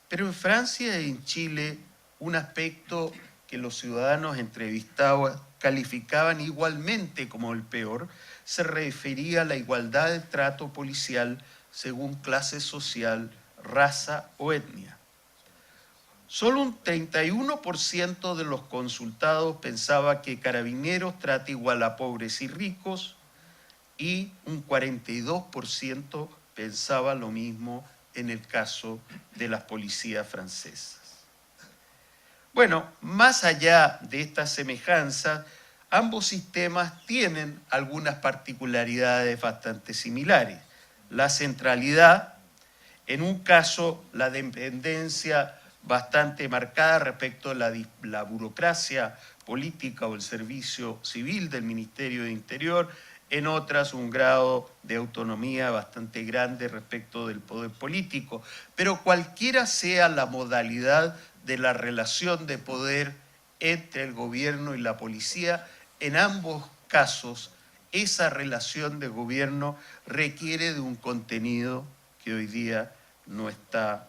Pero en Francia y en Chile, un aspecto que los ciudadanos entrevistados calificaban igualmente como el peor, se refería a la igualdad de trato policial según clase social, raza o etnia. Solo un 31% de los consultados pensaba que Carabineros trata igual a pobres y ricos, y un 42% pensaba lo mismo en el caso de las policías francesas. Bueno, más allá de estas semejanzas, ambos sistemas tienen algunas particularidades bastante similares. La centralidad, en un caso la dependencia bastante marcada respecto a la burocracia política o el servicio civil del Ministerio de Interior, en otras un grado de autonomía bastante grande respecto del poder político. Pero cualquiera sea la modalidad de la relación de poder entre el gobierno y la policía, en ambos casos esa relación de gobierno requiere de un contenido que hoy día no está,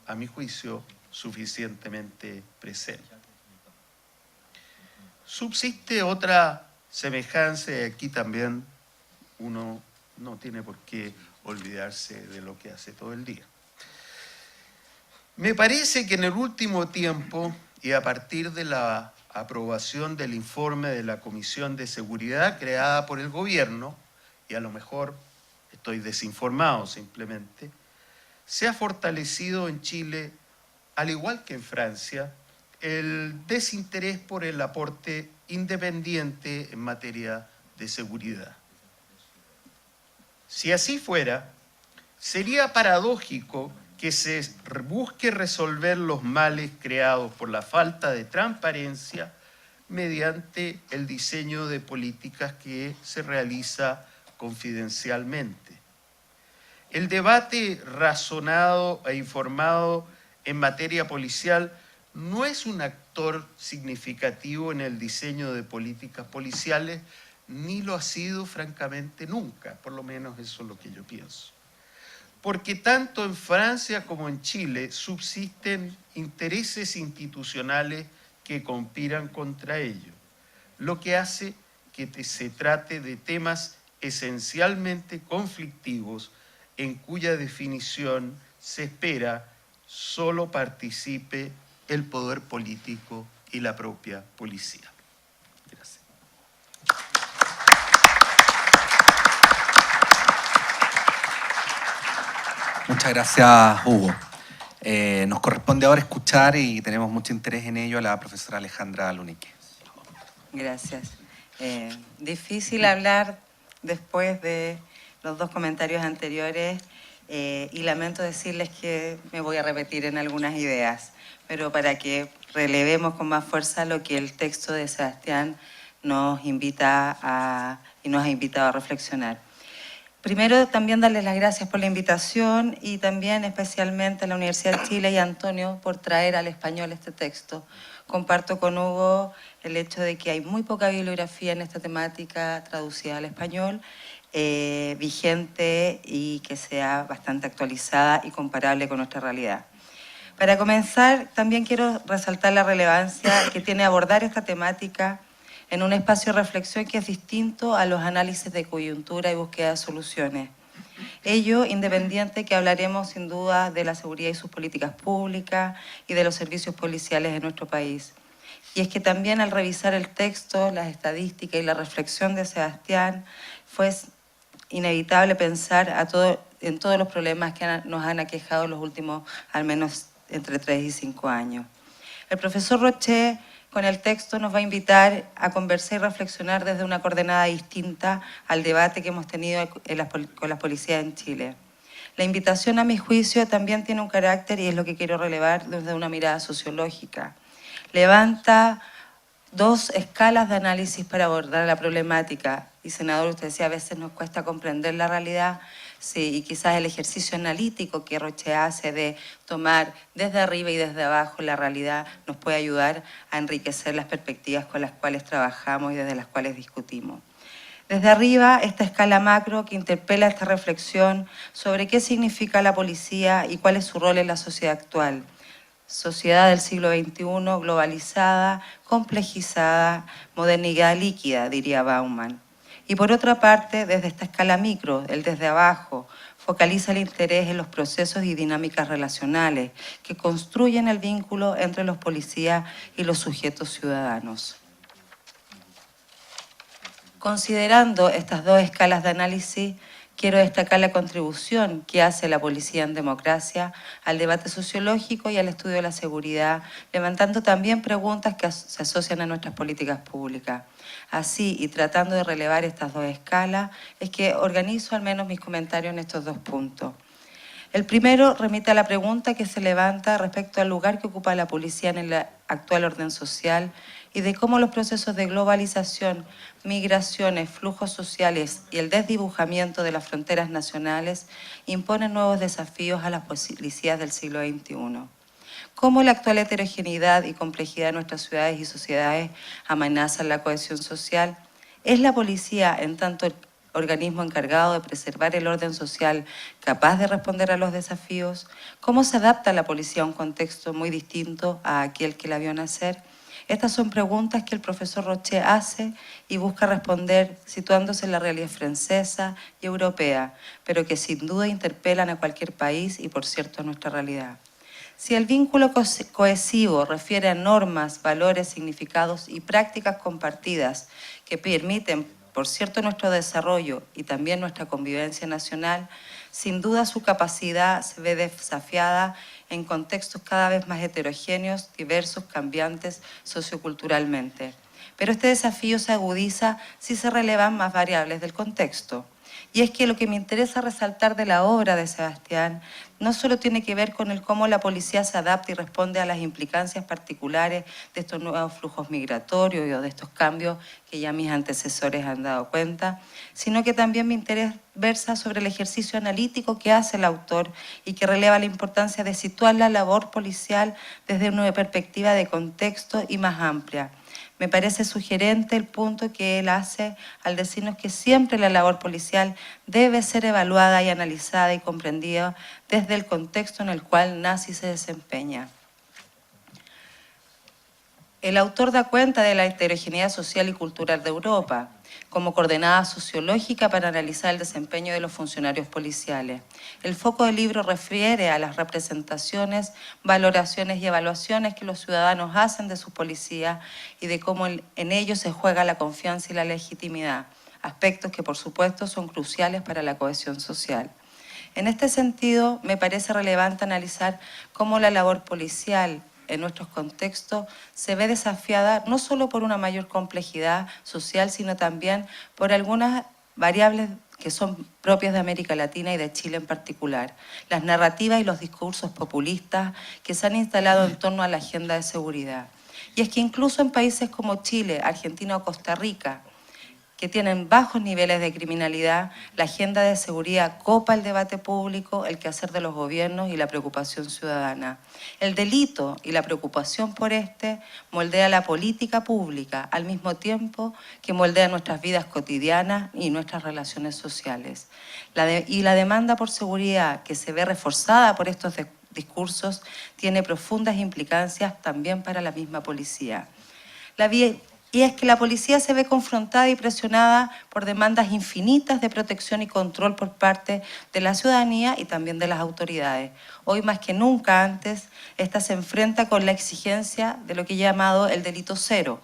a mi juicio, suficientemente presente. Subsiste otra semejanza, y aquí también uno no tiene por qué olvidarse de lo que hace todo el día. Me parece que en el último tiempo, y a partir de la aprobación del informe de la Comisión de Seguridad creada por el gobierno, y a lo mejor estoy desinformado simplemente, se ha fortalecido en Chile, al igual que en Francia, el desinterés por el aporte independiente en materia de seguridad. Si así fuera, sería paradójico que se busque resolver los males creados por la falta de transparencia mediante el diseño de políticas que se realiza confidencialmente. El debate razonado e informado en materia policial no es un actor significativo en el diseño de políticas policiales, ni lo ha sido francamente nunca, por lo menos eso es lo que yo pienso. Porque tanto en Francia como en Chile subsisten intereses institucionales que conspiran contra ello, lo que hace que se trate de temas esencialmente conflictivos en cuya definición se espera solo participe el poder político y la propia policía. Gracias. Muchas gracias, Hugo. Nos corresponde ahora escuchar, y tenemos mucho interés en ello, a la profesora Alejandra Lunique. Gracias. Difícil hablar después de los dos comentarios anteriores, y lamento decirles que me voy a repetir en algunas ideas, pero para que relevemos con más fuerza lo que el texto de Sebastián nos invita y nos ha invitado a reflexionar. Primero, también darles las gracias por la invitación, y también especialmente a la Universidad de Chile y a Antonio por traer al español este texto. Comparto con Hugo el hecho de que hay muy poca bibliografía en esta temática traducida al español, vigente y que sea bastante actualizada y comparable con nuestra realidad. Para comenzar, también quiero resaltar la relevancia que tiene abordar esta temática en un espacio de reflexión que es distinto a los análisis de coyuntura y búsqueda de soluciones. Ello independiente que hablaremos sin duda de la seguridad y sus políticas públicas y de los servicios policiales de nuestro país. Y es que también al revisar el texto, las estadísticas y la reflexión de Sebastián, fue inevitable pensar en todos los problemas que nos han aquejado los últimos, al menos entre 3 y 5 años. El profesor Roché, con el texto, nos va a invitar a conversar y reflexionar desde una coordenada distinta al debate que hemos tenido con las policías en Chile. La invitación, a mi juicio, también tiene un carácter, y es lo que quiero relevar desde una mirada sociológica. Levanta dos escalas de análisis para abordar la problemática. Y, senador, usted decía, a veces nos cuesta comprender la realidad. Sí, y quizás el ejercicio analítico que Roché hace de tomar desde arriba y desde abajo la realidad nos puede ayudar a enriquecer las perspectivas con las cuales trabajamos y desde las cuales discutimos. Desde arriba, esta escala macro que interpela esta reflexión sobre qué significa la policía y cuál es su rol en la sociedad actual. Sociedad del siglo XXI, globalizada, complejizada, modernidad líquida, diría Bauman. Y por otra parte, desde esta escala micro, el desde abajo, focaliza el interés en los procesos y dinámicas relacionales que construyen el vínculo entre los policías y los sujetos ciudadanos. Considerando estas dos escalas de análisis, quiero destacar la contribución que hace la policía en democracia al debate sociológico y al estudio de la seguridad, levantando también preguntas que se asocian a nuestras políticas públicas. Así, y tratando de relevar estas dos escalas, es que organizo al menos mis comentarios en estos dos puntos. El primero remite a la pregunta que se levanta respecto al lugar que ocupa la policía en el actual orden social y de cómo los procesos de globalización, migraciones, flujos sociales y el desdibujamiento de las fronteras nacionales imponen nuevos desafíos a las policías del siglo XXI. Cómo la actual heterogeneidad y complejidad de nuestras ciudades y sociedades amenazan la cohesión social. ¿Es la policía, en tanto organismo encargado de preservar el orden social, capaz de responder a los desafíos? ¿Cómo se adapta la policía a un contexto muy distinto a aquel que la vio nacer? Estas son preguntas que el profesor Roché hace y busca responder situándose en la realidad francesa y europea, pero que sin duda interpelan a cualquier país y, por cierto, a nuestra realidad. Si el vínculo cohesivo refiere a normas, valores, significados y prácticas compartidas que permiten, por cierto, nuestro desarrollo y también nuestra convivencia nacional, sin duda su capacidad se ve desafiada en contextos cada vez más heterogéneos, diversos, cambiantes socioculturalmente. Pero este desafío se agudiza si se relevan más variables del contexto. Y es que lo que me interesa resaltar de la obra de Sebastián no solo tiene que ver con el cómo la policía se adapta y responde a las implicancias particulares de estos nuevos flujos migratorios o de estos cambios que ya mis antecesores han dado cuenta, sino que también mi interés versa sobre el ejercicio analítico que hace el autor y que releva la importancia de situar la labor policial desde una perspectiva de contexto y más amplia. Me parece sugerente el punto que él hace al decirnos que siempre la labor policial debe ser evaluada y analizada y comprendida desde el contexto en el cual nace y se desempeña. El autor da cuenta de la heterogeneidad social y cultural de Europa como coordenada sociológica para analizar el desempeño de los funcionarios policiales. El foco del libro refiere a las representaciones, valoraciones y evaluaciones que los ciudadanos hacen de sus policías y de cómo en ellos se juega la confianza y la legitimidad, aspectos que por supuesto son cruciales para la cohesión social. En este sentido, me parece relevante analizar cómo la labor policial en nuestros contextos se ve desafiada no solo por una mayor complejidad social, sino también por algunas variables que son propias de América Latina y de Chile en particular. Las narrativas y los discursos populistas que se han instalado en torno a la agenda de seguridad. Y es que incluso en países como Chile, Argentina o Costa Rica, que tienen bajos niveles de criminalidad, la agenda de seguridad copa el debate público, el quehacer de los gobiernos y la preocupación ciudadana. El delito y la preocupación por este moldea la política pública al mismo tiempo que moldea nuestras vidas cotidianas y nuestras relaciones sociales. Y la demanda por seguridad que se ve reforzada por estos discursos tiene profundas implicancias también para la misma policía. Y es que la policía se ve confrontada y presionada por demandas infinitas de protección y control por parte de la ciudadanía y también de las autoridades. Hoy más que nunca antes, esta se enfrenta con la exigencia de lo que he llamado el delito cero,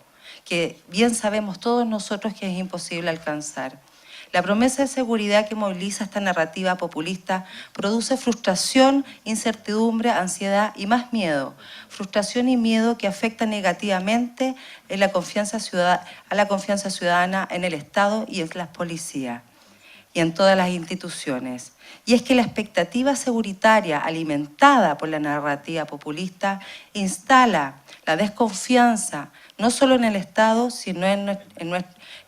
que bien sabemos todos nosotros que es imposible alcanzar. La promesa de seguridad que moviliza esta narrativa populista produce frustración, incertidumbre, ansiedad y más miedo. Frustración y miedo que afectan negativamente a la confianza ciudadana en el Estado y en las policías y en todas las instituciones. Y es que la expectativa seguritaria alimentada por la narrativa populista instala la desconfianza no solo en el Estado, sino en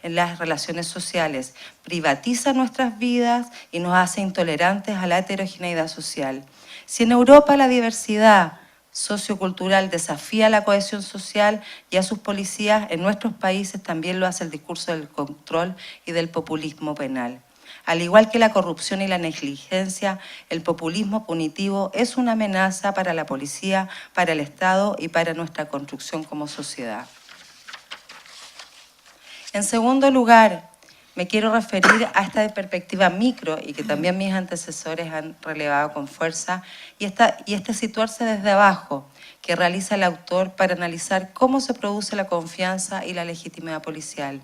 las relaciones sociales. Privatiza nuestras vidas y nos hace intolerantes a la heterogeneidad social. Si en Europa la diversidad sociocultural desafía la cohesión social y a sus policías, en nuestros países también lo hace el discurso del control y del populismo penal. Al igual que la corrupción y la negligencia, el populismo punitivo es una amenaza para la policía, para el Estado y para nuestra construcción como sociedad. En segundo lugar, me quiero referir a esta perspectiva micro y que también mis antecesores han relevado con fuerza, y este situarse desde abajo que realiza el autor para analizar cómo se produce la confianza y la legitimidad policial.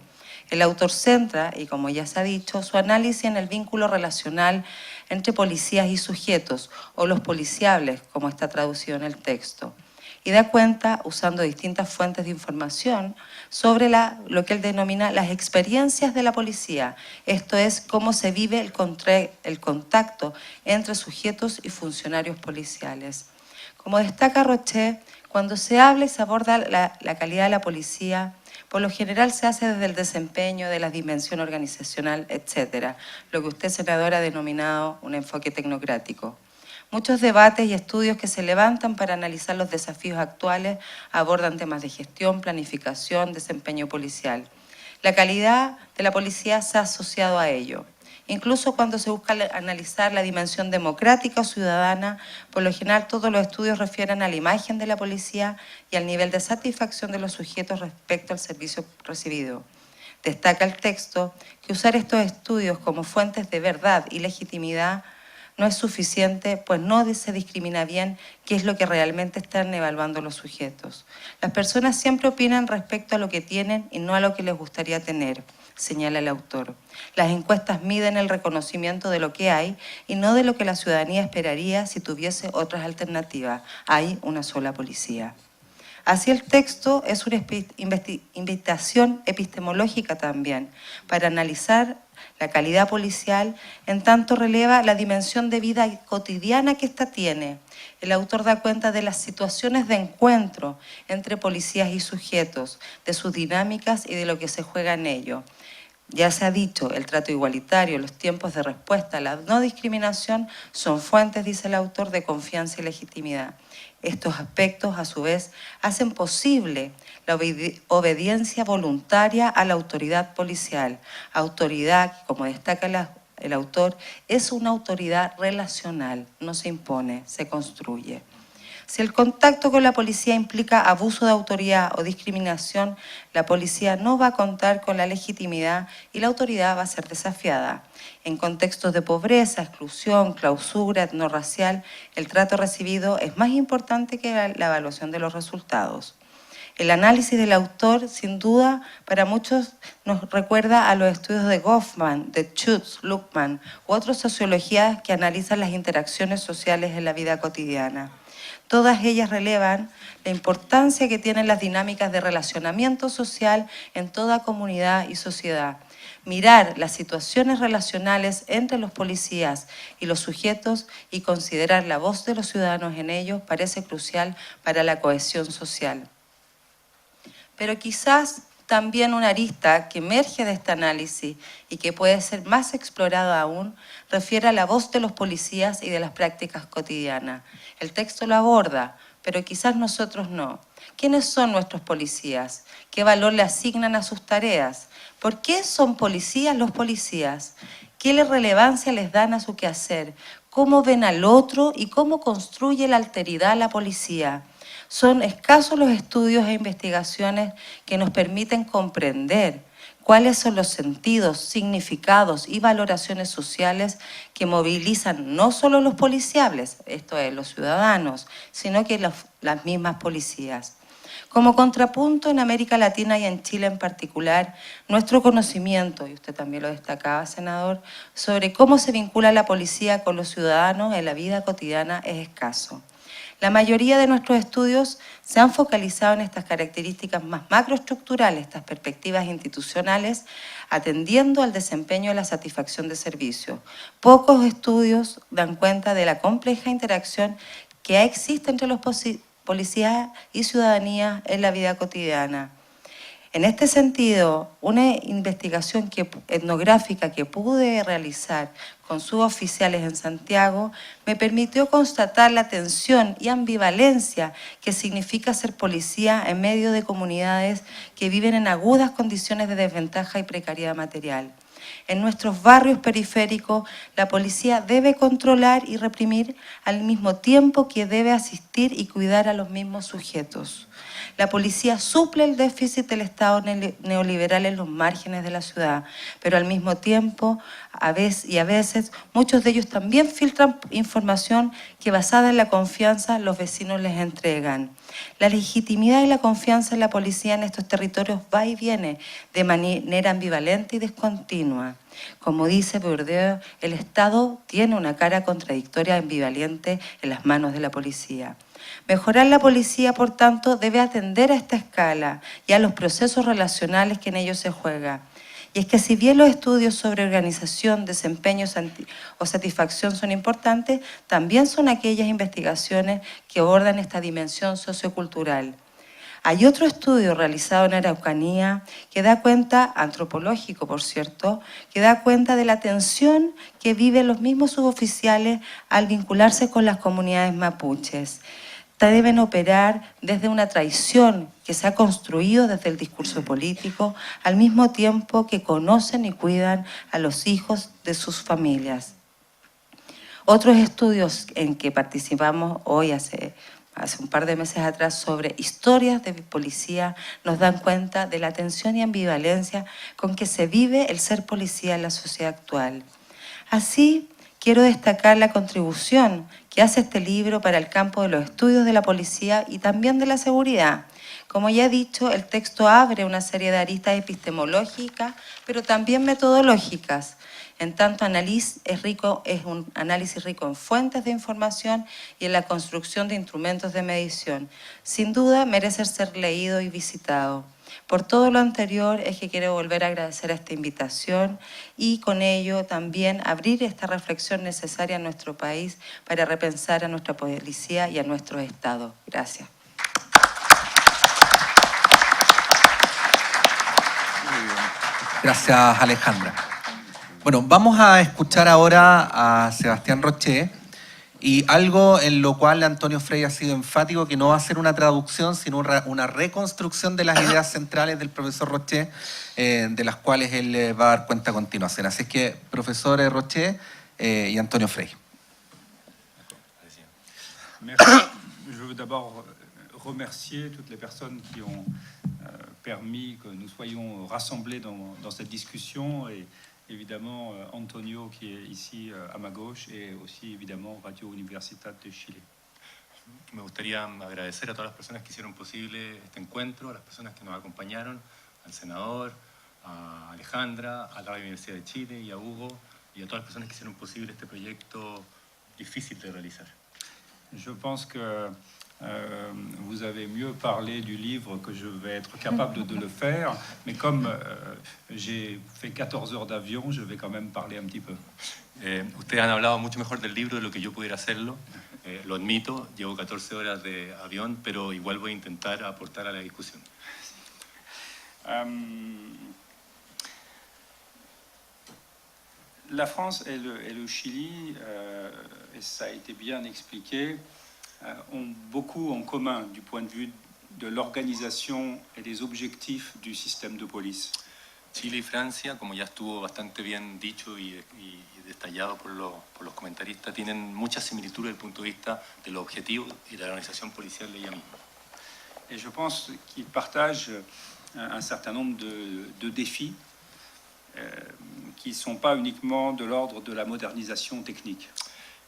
El autor centra, y como ya se ha dicho, su análisis en el vínculo relacional entre policías y sujetos, o los policiables, como está traducido en el texto. Y da cuenta, usando distintas fuentes de información, sobre lo que él denomina las experiencias de la policía. Esto es, cómo se vive el contacto entre sujetos y funcionarios policiales. Como destaca Rochet, cuando se habla y se aborda la calidad de la policía, por lo general se hace desde el desempeño, de la dimensión organizacional, etc. Lo que usted, senadora, ha denominado un enfoque tecnocrático. Muchos debates y estudios que se levantan para analizar los desafíos actuales abordan temas de gestión, planificación, desempeño policial. La calidad de la policía se ha asociado a ello. Incluso cuando se busca analizar la dimensión democrática o ciudadana, por lo general todos los estudios refieren a la imagen de la policía y al nivel de satisfacción de los sujetos respecto al servicio recibido. Destaca el texto que usar estos estudios como fuentes de verdad y legitimidad no es suficiente, pues no se discrimina bien qué es lo que realmente están evaluando los sujetos. Las personas siempre opinan respecto a lo que tienen y no a lo que les gustaría tener, señala el autor. Las encuestas miden el reconocimiento de lo que hay y no de lo que la ciudadanía esperaría si tuviese otras alternativas. Hay una sola policía. Así el texto es una invitación epistemológica también para analizar la calidad policial, en tanto releva la dimensión de vida cotidiana que ésta tiene. El autor da cuenta de las situaciones de encuentro entre policías y sujetos, de sus dinámicas y de lo que se juega en ello. Ya se ha dicho, el trato igualitario, los tiempos de respuesta, la no discriminación son fuentes, dice el autor, de confianza y legitimidad. Estos aspectos, a su vez, hacen posible la obediencia voluntaria a la autoridad policial. Autoridad, como destaca el autor, es una autoridad relacional, no se impone, se construye. Si el contacto con la policía implica abuso de autoridad o discriminación, la policía no va a contar con la legitimidad y la autoridad va a ser desafiada. En contextos de pobreza, exclusión, clausura etnorracial, el trato recibido es más importante que la evaluación de los resultados. El análisis del autor, sin duda, para muchos nos recuerda a los estudios de Goffman, de Schutz, Luckman u otras sociologías que analizan las interacciones sociales en la vida cotidiana. Todas ellas relevan la importancia que tienen las dinámicas de relacionamiento social en toda comunidad y sociedad. Mirar las situaciones relacionales entre los policías y los sujetos y considerar la voz de los ciudadanos en ellos parece crucial para la cohesión social. Pero quizás también una arista que emerge de este análisis y que puede ser más explorada aún, refiere a la voz de los policías y de las prácticas cotidianas. El texto lo aborda, pero quizás nosotros no. ¿Quiénes son nuestros policías? ¿Qué valor le asignan a sus tareas? ¿Por qué son policías los policías? ¿Qué relevancia les dan a su quehacer? ¿Cómo ven al otro y cómo construye la alteridad la policía? Son escasos los estudios e investigaciones que nos permiten comprender cuáles son los sentidos, significados y valoraciones sociales que movilizan no solo los policiables, esto es, los ciudadanos, sino que las mismas policías. Como contrapunto, en América Latina y en Chile en particular, nuestro conocimiento, y usted también lo destacaba, senador, sobre cómo se vincula la policía con los ciudadanos en la vida cotidiana es escaso. La mayoría de nuestros estudios se han focalizado en estas características más macroestructurales, estas perspectivas institucionales, atendiendo al desempeño y la satisfacción de servicios. Pocos estudios dan cuenta de la compleja interacción que existe entre los policías y ciudadanía en la vida cotidiana. En este sentido, una investigación etnográfica que pude realizar con suboficiales en Santiago me permitió constatar la tensión y ambivalencia que significa ser policía en medio de comunidades que viven en agudas condiciones de desventaja y precariedad material. En nuestros barrios periféricos, la policía debe controlar y reprimir al mismo tiempo que debe asistir y cuidar a los mismos sujetos. La policía suple el déficit del Estado neoliberal en los márgenes de la ciudad, pero al mismo tiempo, a veces, muchos de ellos también filtran información que, basada en la confianza, los vecinos les entregan. La legitimidad y la confianza en la policía en estos territorios va y viene de manera ambivalente y discontinua. Como dice Bourdieu, el Estado tiene una cara contradictoria e ambivalente en las manos de la policía. Mejorar la policía, por tanto, debe atender a esta escala y a los procesos relacionales que en ellos se juega. Y es que si bien los estudios sobre organización, desempeño o satisfacción son importantes, también son aquellas investigaciones que abordan esta dimensión sociocultural. Hay otro estudio realizado en Araucanía que da cuenta, antropológico por cierto, que da cuenta de la tensión que viven los mismos suboficiales al vincularse con las comunidades mapuches. Deben operar desde una traición que se ha construido desde el discurso político, al mismo tiempo que conocen y cuidan a los hijos de sus familias. Otros estudios en que participamos hoy, hace un par de meses atrás, sobre historias de policía, nos dan cuenta de la tensión y ambivalencia con que se vive el ser policía en la sociedad actual. Así, quiero destacar la contribución que hace este libro para el campo de los estudios de la policía y también de la seguridad. Como ya he dicho, el texto abre una serie de aristas epistemológicas, pero también metodológicas. En tanto, es un análisis rico en fuentes de información y en la construcción de instrumentos de medición. Sin duda, merece ser leído y visitado. Por todo lo anterior es que quiero volver a agradecer esta invitación y con ello también abrir esta reflexión necesaria en nuestro país para repensar a nuestra policía y a nuestro Estado. Gracias. Gracias, Alejandra. Bueno, vamos a escuchar ahora a Sebastián Roché y algo en lo cual Antonio Frey ha sido enfático, que no va a ser una traducción, sino una reconstrucción de las ideas centrales del profesor Roché, de las cuales él va a dar cuenta a continuación. Así que, profesor Roché y Antonio Frey. Merci. Je veux d'abord remercier toutes les personnes qui ont permis que nous soyons rassemblés dans cette discussion et évidemment Antonio qui est ici à ma gauche et aussi évidemment Radio Universidad de Chile. Me gustaría agradecer a todas las personas que hicieron posible este encuentro, a las personas que nos acompañaron, al senador, a Alejandra, a la Radio Universidad de Chile y a Hugo y a todas las personas que hicieron posible este proyecto difícil de realizar. Je pense que vous avez mieux parlé du livre que je vais être capable de le faire, mais comme j'ai fait 14 heures d'avion, je vais quand même parler un petit peu. Ustedes han hablado mucho mejor del libro de lo que yo pudiera hacerlo, lo admito, llevo 14 horas de avión, pero igual voy a intentar aportar a la discusión. La France et le Chili, et ça a été bien expliqué, ont beaucoup en commun du point de vue de l'organisation et des objectifs du système de police. Chile y Francia, como ya estuvo bastante bien dicho y detallado por los comentaristas, tienen muchas similitudes desde el punto de vista de los objetivos y de la organización policial de ella misma. Et je pense qu'ils partagent un certain nombre de défis qui ne sont pas uniquement de l'ordre de la modernisation technique.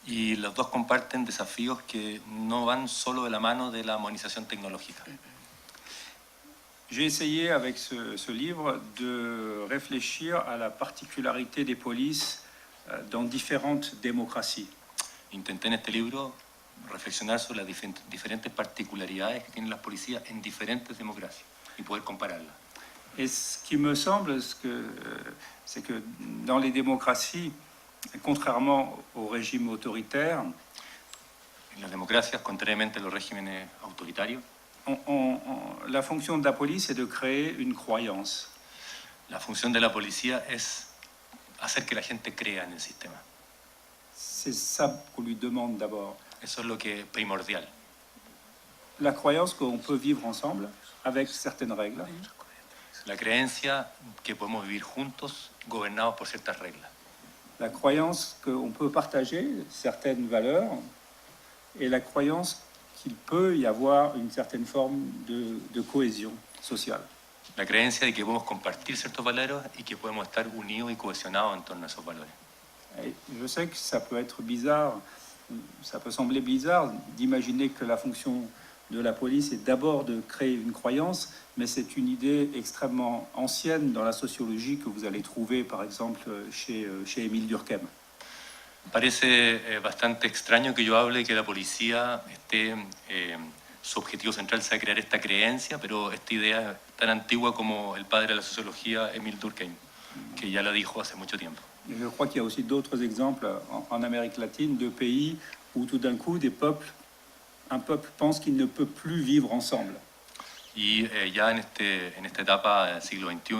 Y los dos comparten desafíos que no van solo de la mano de la modernización tecnológica. J'ai essayé avec ce livre de réfléchir à la particularité des polices dans différentes démocraties. Intenté en este libro reflexionar sobre las diferentes particularidades que tienen las policías en diferentes democracias y poder compararlas. Et ce qui me semble, c'est que dans les démocraties, contrairement aux régimes autoritaires, En las democracias, contrariamente a los regímenes autoritarios, la fonction de la police est de créer une croyance. la función de la policía es hacer que la gente crea en el sistema. C'est ça qu'on lui demande d'abord. Eso es lo que es primordial. La croyance qu'on peut vivre ensemble avec certaines règles. La creencia que podemos vivir juntos, gobernados por ciertas reglas. La croyance qu'on peut partager certaines valeurs et la croyance qu'il peut y avoir une certaine forme de cohésion sociale. La creencia de que podemos compartir ciertos valores y que podemos estar unidos y cohesionados en torno a esos valores. Et je sais que ça peut être bizarre, ça peut sembler bizarre d'imaginer que la fonction de la police est d'abord de créer une croyance, mais c'est une idée extrêmement ancienne dans la sociologie que vous allez trouver par exemple chez Émile Durkheim. Parece bastante extraño que yo hable que la policía su objetivo central sea crear esta creencia, pero esta idea es tan antigua como el padre de la sociología, Émile Durkheim, que ya la dijo hace mucho tiempo. Et je crois qu'il y a aussi d'autres exemples en Amérique latine de pays où tout d'un coup un peuple pense qu'il ne peut plus vivre ensemble. Y ya en esta etapa del siglo XXI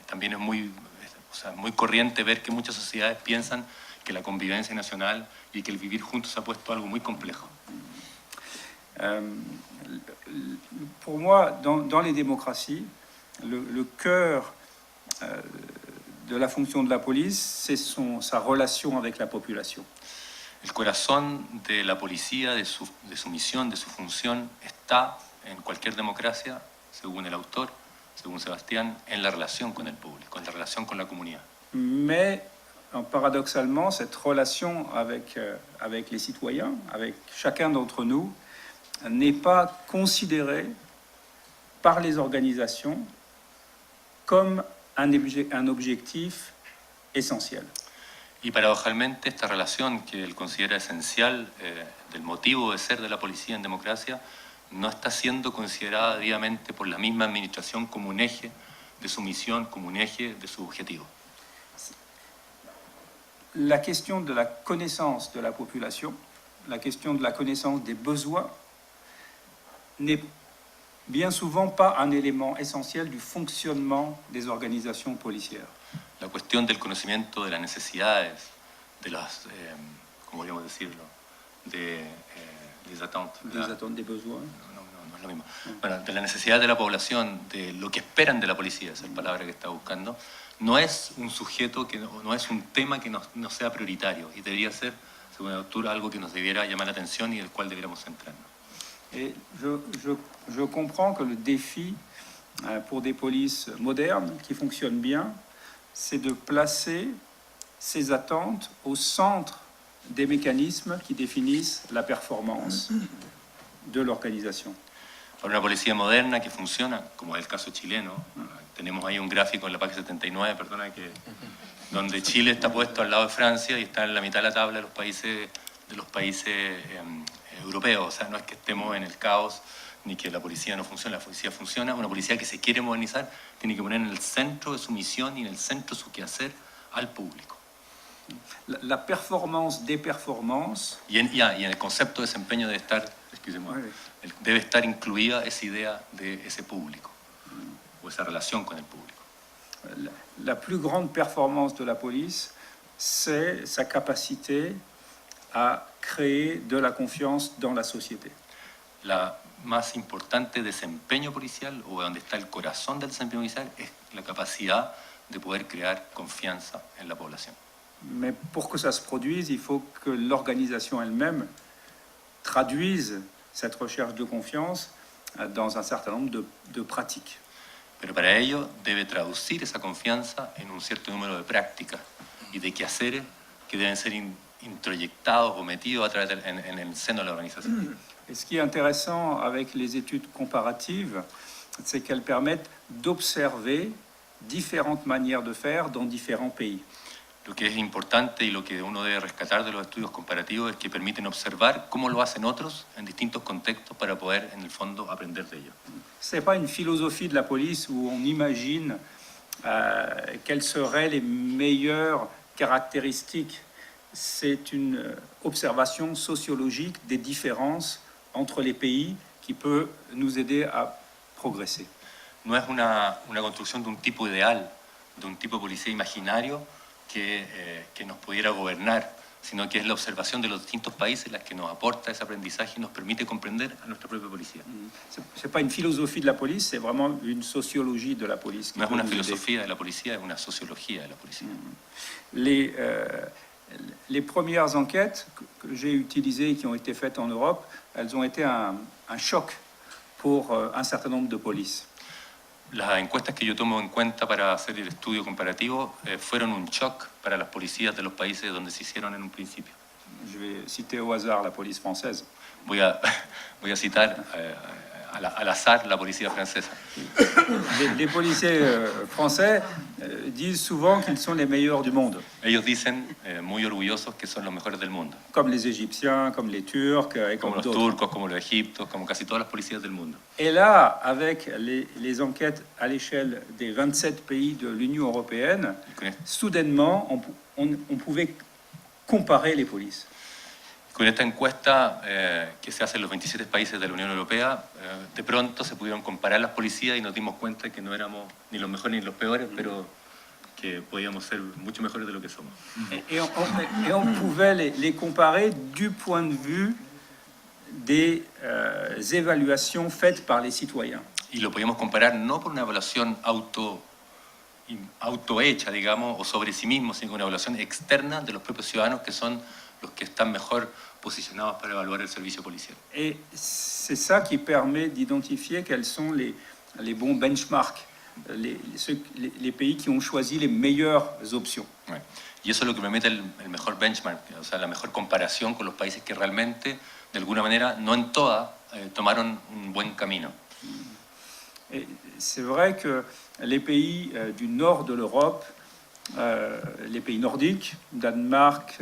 también es muy corriente ver que muchas sociedades piensan que la convivencia nacional y que el vivir juntos se ha puesto algo muy complejo. Pour moi, dans les démocraties, le cœur de la fonction de la police, c'est sa relation avec la population. El corazón de la policía, de su misión, de su función, está en cualquier democracia, según el autor, según Sebastián, en la relación con el público, en la relación con la comunidad. Mais paradoxalement, cette relation avec les citoyens, avec chacun d'entre nous, n'est pas considérée par les organisations comme un objectif essentiel. Y paradojalmente esta relación que él considera esencial del motivo de ser de la policía en democracia no está siendo considerada debidamente por la misma administración como un eje de su misión, como un eje de su objetivo. La question de la connaissance de la population, la question de la connaissance des besoins n'est bien souvent pas un élément essentiel du fonctionnement des organisations policières. La cuestión del conocimiento de las necesidades, de las, ¿cómo podríamos decirlo? Les attentes. Les attentes des besoins. No es lo mismo. Bueno, de la necesidad de la población, de lo que esperan de la policía, esa es la palabra que está buscando, no es un sujeto, no es un tema que no sea prioritario y debería ser, según el autor, algo que nos debiera llamar la atención y del cual debiéramos centrarnos. Et je comprends que le défi pour des polices modernes qui fonctionnent bien, c'est de placer ces attentes au centre des mécanismes qui définissent la performance de l'organisation. Para una policía moderna que funciona, como es el caso chileno, tenemos ahí un gráfico en la página 79, donde Chile está puesto al lado de Francia y está en la mitad de la tabla de los países europeos. O sea, no es que estemos en el caos ni que la policía no funciona. La policía funciona. Una policía que se quiere modernizar tiene que poner en el centro de su misión y en el centro de su quehacer al público. La performance des performances. Y en el concepto de desempeño debe estar incluida esa idea de ese público o esa relación con el público. La plus grande performance de la police, c'est sa capacité à créer de la confiance dans la société. La más importante desempeño policial, o donde está el corazón del desempeño policial, es la capacidad de poder crear confianza en la población. Mais pour que ça se produise, il faut que l'organisation elle-même traduise cette recherche de confiance dans un certain nombre de pratiques. Pero para ello debe traducir esa confianza en un cierto número de prácticas y de quehaceres que deben ser introyectados o metidos en el seno de la organización. Et ce qui est intéressant avec les études comparatives, c'est qu'elles permettent d'observer différentes manières de faire dans différents pays. Lo que es importante y lo que uno debe rescatar de los estudios comparativos es que permiten observar cómo lo hacen otros en distintos contextos para poder, en el fondo, aprender de ellos. Ce n'est pas une philosophie de la police où on imagine quelles seraient les meilleures caractéristiques. C'est une observation sociologique des différences entre les pays qui peut nous aider à progresser. No es una construcción de un tipo ideal, de un tipo de policía imaginario que nos pudiera gobernar, sino que es la observación de los distintos países la que nos aporta ese aprendizaje y nos permite comprender a nuestra propia policía. Ce n'est pas une philosophie de la police, c'est vraiment une sociologie de la police. No es una filosofía de la policía, es una sociología de la policía. Les premières enquêtes que j'ai utilisées et qui ont été faites en Europe, elles ont été un choc pour un certain nombre de polices. Las encuestas que yo tomo en cuenta para hacer el estudio comparativo fueron un shock para las policías de los países donde se hicieron en un principio. Je vais citer au hasard la police française. Voy a citar al azar la policía francesa. Les policiers français disent souvent qu'ils sont les meilleurs du monde, Ellos dicen, muy orgullosos, que son los mejores del mundo. comme les Égyptiens, comme les Turcs et Como comme los d'autres. turcos, como los egipcios, como casi todas las policías del mundo. Et là, avec les enquêtes à l'échelle des 27 pays de l'Union européenne, soudainement, on pouvait comparer les polices. Con esta encuesta que se hace en los 27 países de la Unión Europea, de pronto se pudieron comparar las policías y nos dimos cuenta que no éramos ni los mejores ni los peores, pero que podíamos ser mucho mejores de lo que somos. Et on pouvait les comparer du point de vue des évaluations faites par les citoyens. Y lo podíamos comparar no por una evaluación autohecha, digamos, o sobre sí mismo, sino con una evaluación externa de los propios ciudadanos, que son los que están mejor posicionados para evaluar el servicio policial. Et c'est ça qui permet d'identifier quels sont les bons benchmarks, les pays qui ont choisi les meilleures options. Ouais. Y eso es lo que permite el mejor benchmark, o sea, la mejor comparación con los países que realmente, de alguna manera, no en todas, tomaron un buen camino. Et c'est vrai que les pays du nord de l'Europe, les pays nordiques, Danemark,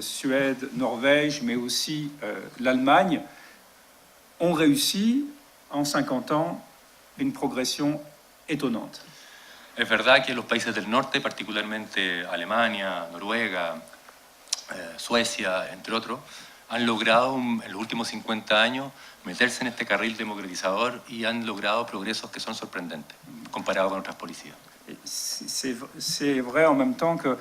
Suède, Norvège, mais aussi l'Allemagne, ont réussi en 50 ans une progression étonnante. Es verdad que los países del norte, particularmente Alemania, Noruega, Suecia, entre otros, han logrado en los últimos 50 años meterse en este carril democratizador y han logrado progresos que son sorprendentes comparados con otras policías. C'est vrai en même temps que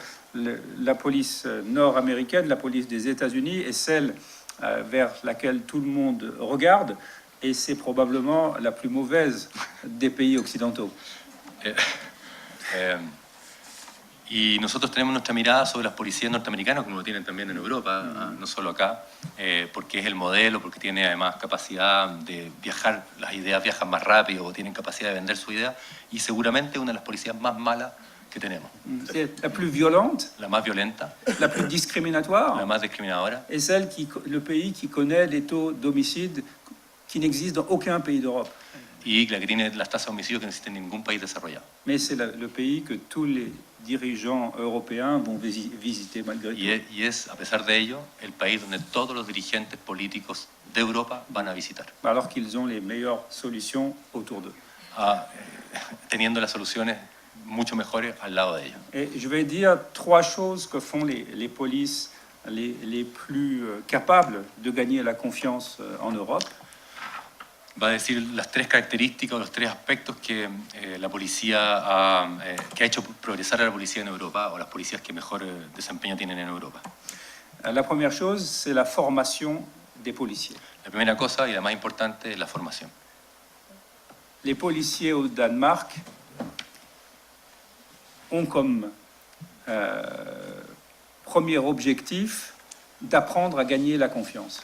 la police nord-américaine, la police des États-Unis, est celle vers laquelle tout le monde regarde, et c'est probablement la plus mauvaise des pays occidentaux. Y nosotros tenemos nuestra mirada sobre las policías norteamericanas, como lo tienen también en Europa, no solo acá, porque es el modelo, porque tiene además capacidad de viajar, las ideas viajan más rápido, o tienen capacidad de vender su idea, y seguramente una de las policías más malas que tenemos. C'est la plus violente, La más violenta, la plus discriminatoire, la más discriminadora, et le pays qui connaît les taux d'homicide qui n'existent dans aucun pays d'Europe. y la que tiene las tasas de homicidio que no existen en ningún país desarrollado. Mais c'est le pays que tous les dirigeants européens vont visiter malgré tout. Y es, a pesar de ello, el país donde todos los dirigentes políticos de Europa van a visitar, Alors qu'ils ont les meilleures solutions autour d'eux. teniendo las soluciones mucho mejores al lado de ellos. Et je vais dire 3 choses que font les polices les plus capables de gagner la confiance en Europe. Va a decir las 3 características o los 3 aspectos que la policía que ha hecho progresar a la policía en Europa, o las policías que mejor desempeño tienen en Europa. La première chose, c'est la formation des policiers. La primera cosa y la más importante es la formación. Les policiers au Danemark ont comme premier objectif d'apprendre à gagner la confiance.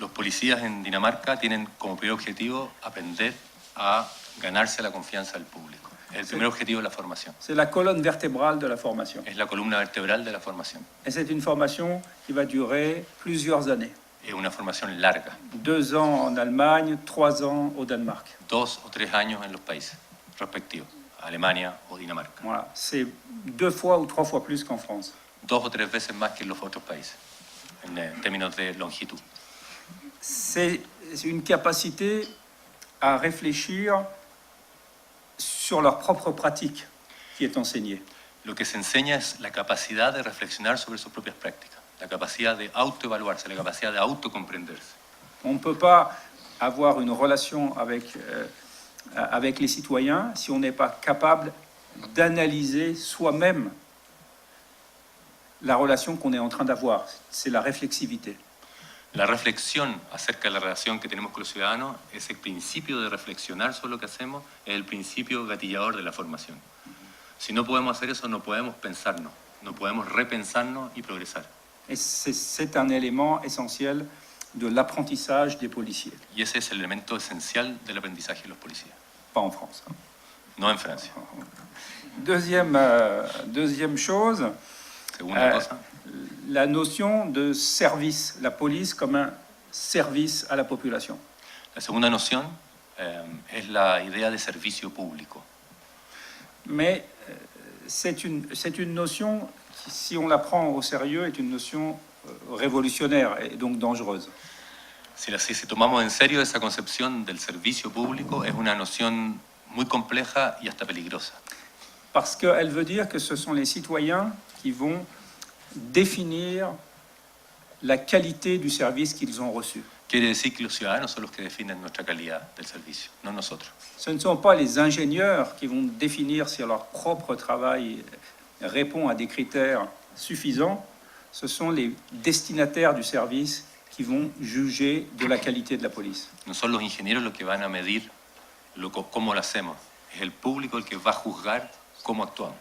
Los policías en Dinamarca tienen como primer objetivo aprender a ganarse la confianza del público. El primer objetivo es la formación. C'est la colonne vertébrale de la formation. Es la columna vertebral de la formación. Et c'est une formation qui va durer plusieurs années. es una formación larga, 2 ans en Allemagne, 3 ans au Danemark. 2 o 3 años en los países respectivos, Alemania o Dinamarca. Voilà, c'est 2 fois ou 3 fois plus qu'en France. 2 o 3 veces más que en los otros países, en términos de longitud. C'est une capacité à réfléchir sur leur propre pratique qui est enseignée. Lo que se enseña es la capacidad de reflexionar sobre sus propias prácticas, la capacidad de autoevaluarse, la capacidad de autocomprenderse. On ne peut pas avoir une relation avec les citoyens si on n'est pas capable d'analyser soi-même la relation qu'on est en train d'avoir. C'est la réflexivité. La reflexión acerca de la relación que tenemos con los ciudadanos, ese principio de reflexionar sobre lo que hacemos, es el principio gatillador de la formación. Si no podemos hacer eso, no podemos pensarnos, no podemos repensarnos y progresar. Et c'est un élément essentiel de l'apprentissage des policiers, Y ese es el elemento esencial del aprendizaje de los policías, pas en France. no en Francia. Deuxième chose, Segunda cosa, la notion de service, la police comme un service à la population. la segunda noción es la idea de servicio público. Mais c'est une notion qui, si on la prend au sérieux, est une notion révolutionnaire et donc dangereuse. Si tomamos en serio esa concepción del servicio público, es una noción muy compleja y hasta peligrosa. Parce qu'elle veut dire que ce sont les citoyens qui vont définir la qualité du service qu'ils ont reçu. Quiere decir que los ciudadanos son los que definen nuestra calidad del servicio, no nosotros. Ce ne sont pas les ingénieurs qui vont définir si leur propre travail répond à des critères suffisants. Ce sont les destinataires du service qui vont juger de la qualité de la police. No son los ingenieros los que van a medir cómo lo hacemos, es el público el que va a juzgar cómo actuamos.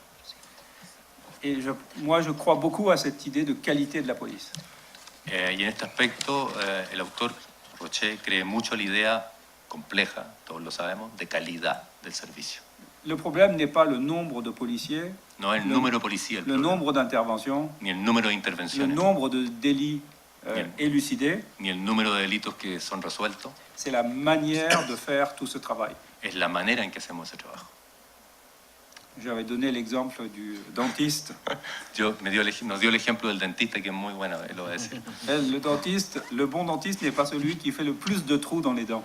Et moi, je crois beaucoup à cette idée de qualité de la police. Y en este aspecto, el autor Rocher cree mucho la idea compleja, todos lo sabemos, de calidad del servicio. Le problème n'est pas le nombre de policiers, No el número policía, el le problema, nombre d'interventions, ni el número de le intervenciones, nombre de délits élucidés. ni el número de delitos que son resueltos, C'est la manière de faire tout ce travail. es la manera en que hacemos ese trabajo. J'avais donné l'exemple du dentiste. Nos dio el ejemplo del dentista, que es muy bueno, él lo va a decir. Le bon dentiste n'est pas celui qui fait le plus de trous dans les dents.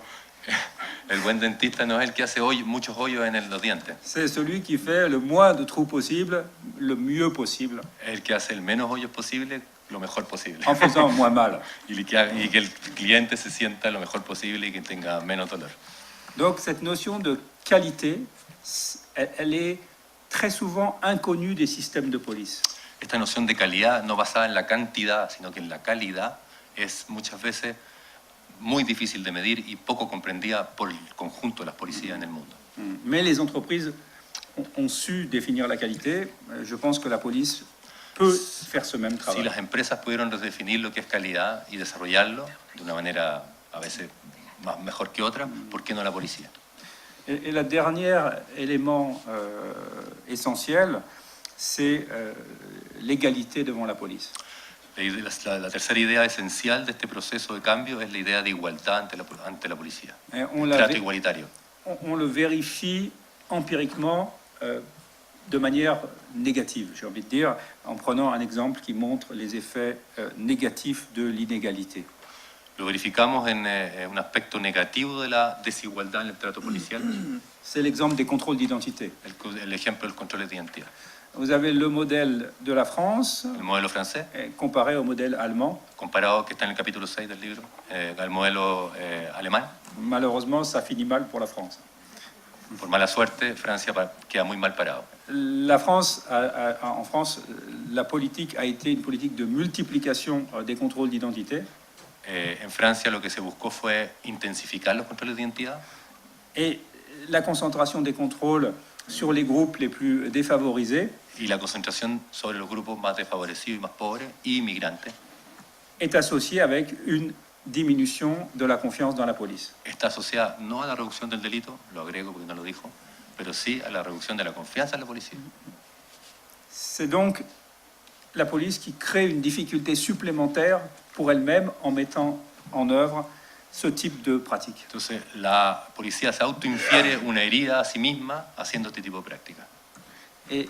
El buen dentista no es el que hace muchos hoyos en los dientes, C'est celui qui fait le moins de trous possible, le mieux possible, es el que hace el menos hoyos posible, lo mejor posible. en faisant moins mal. Y que el cliente se sienta lo mejor posible y que tenga menos dolor. Donc cette notion de qualité, elle est très souvent inconnue des systèmes de police. Esta noción de calidad, no basada en la cantidad, sino que en la calidad, es muchas veces muy difícil de medir y poco comprendida por el conjunto de las policías en el mundo. Mais les entreprises ont su définir la qualité. Je pense que la police peut faire ce même Si travail. las empresas pudieron redefinir lo que es calidad y desarrollarlo de una manera a veces mejor que otra, ¿por qué no la policía? Et le dernier élément essentiel, c'est l'égalité devant la police. La tercera idea esencial de este proceso de cambio es la idea de igualdad ante la policía. Trato igualitario. On le vérifie empiriquement de manière négative, j'ai envie de dire, en prenant un exemple qui montre les effets négatifs de l'inégalité. Lo verificamos en un aspecto negativo de la desigualdad en el trato policial, C'est l'exemple des contrôles d'identité. el ejemplo del control de identidad. Vous avez le modèle de la France El modelo francés, comparé au modèle allemand. comparado, que está en el capítulo 6 del libro, al modelo alemán. Malheureusement, ça finit mal pour la France. Por mala suerte, Francia queda muy mal parado. En France, la politique a été une politique de multiplication des contrôles d'identité. En Francia lo que se buscó fue intensificar los controles de identidad Et la concentration des contrôles sur les groupes les plus défavorisés y la concentración sobre los grupos más desfavorecidos y más pobres y migrantes est associée avec une diminution de la confiance dans la police. está asociada no a la reducción del delito, lo agrego porque no lo dijo, pero sí a la reducción de la confianza en la policía. C'est donc la police qui crée une difficulté supplémentaire pour elle-même en mettant en œuvre ce type de pratique. Entonces, la policía se autoinfiere una herida a sí misma haciendo este tipo de práctica. Et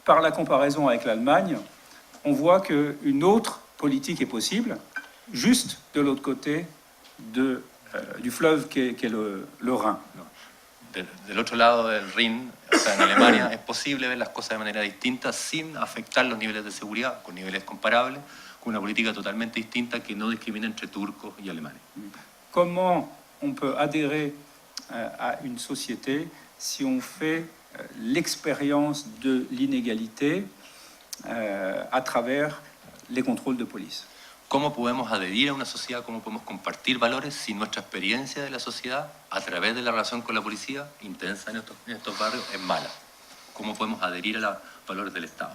par la comparaison avec l'Allemagne, on voit qu'une autre politique est possible, juste de l'autre côté du fleuve qu'est le Rhin. Del otro lado del Rin, o sea, en Alemania, es posible ver las cosas de manera distinta sin afectar los niveles de seguridad, con niveles comparables, con una política totalmente distinta que no discrimina entre turcos y alemanes. Comment on peut adhérer à une société si on fait l'expérience de l'inégalité à travers les contrôles de police? ¿Cómo podemos adherir a una sociedad, cómo podemos compartir valores si nuestra experiencia de la sociedad a través de la relación con la policía, intensa en estos barrios, es mala? ¿Cómo podemos adherir a los valores del Estado?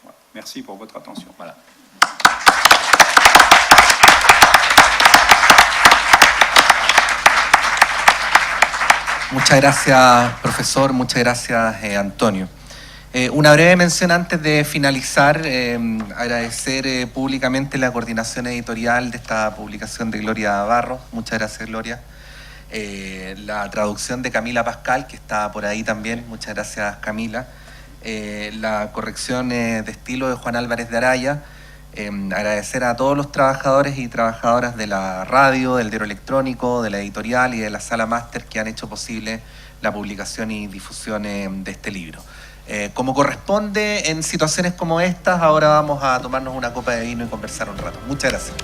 Voilà. Merci pour votre attention. Voilà. Muchas gracias, profesor. Muchas gracias, Antonio. Una breve mención antes de finalizar, agradecer públicamente la coordinación editorial de esta publicación de Gloria Barros. Muchas gracias, Gloria. La traducción de Camila Pascal, que está por ahí también. Muchas gracias, Camila. La corrección de estilo de Juan Álvarez de Araya. Agradecer a todos los trabajadores y trabajadoras de la radio, del diario electrónico, de la editorial y de la sala máster que han hecho posible la publicación y difusión de este libro. Como corresponde en situaciones como estas, ahora vamos a tomarnos una copa de vino y conversar un rato. Muchas gracias.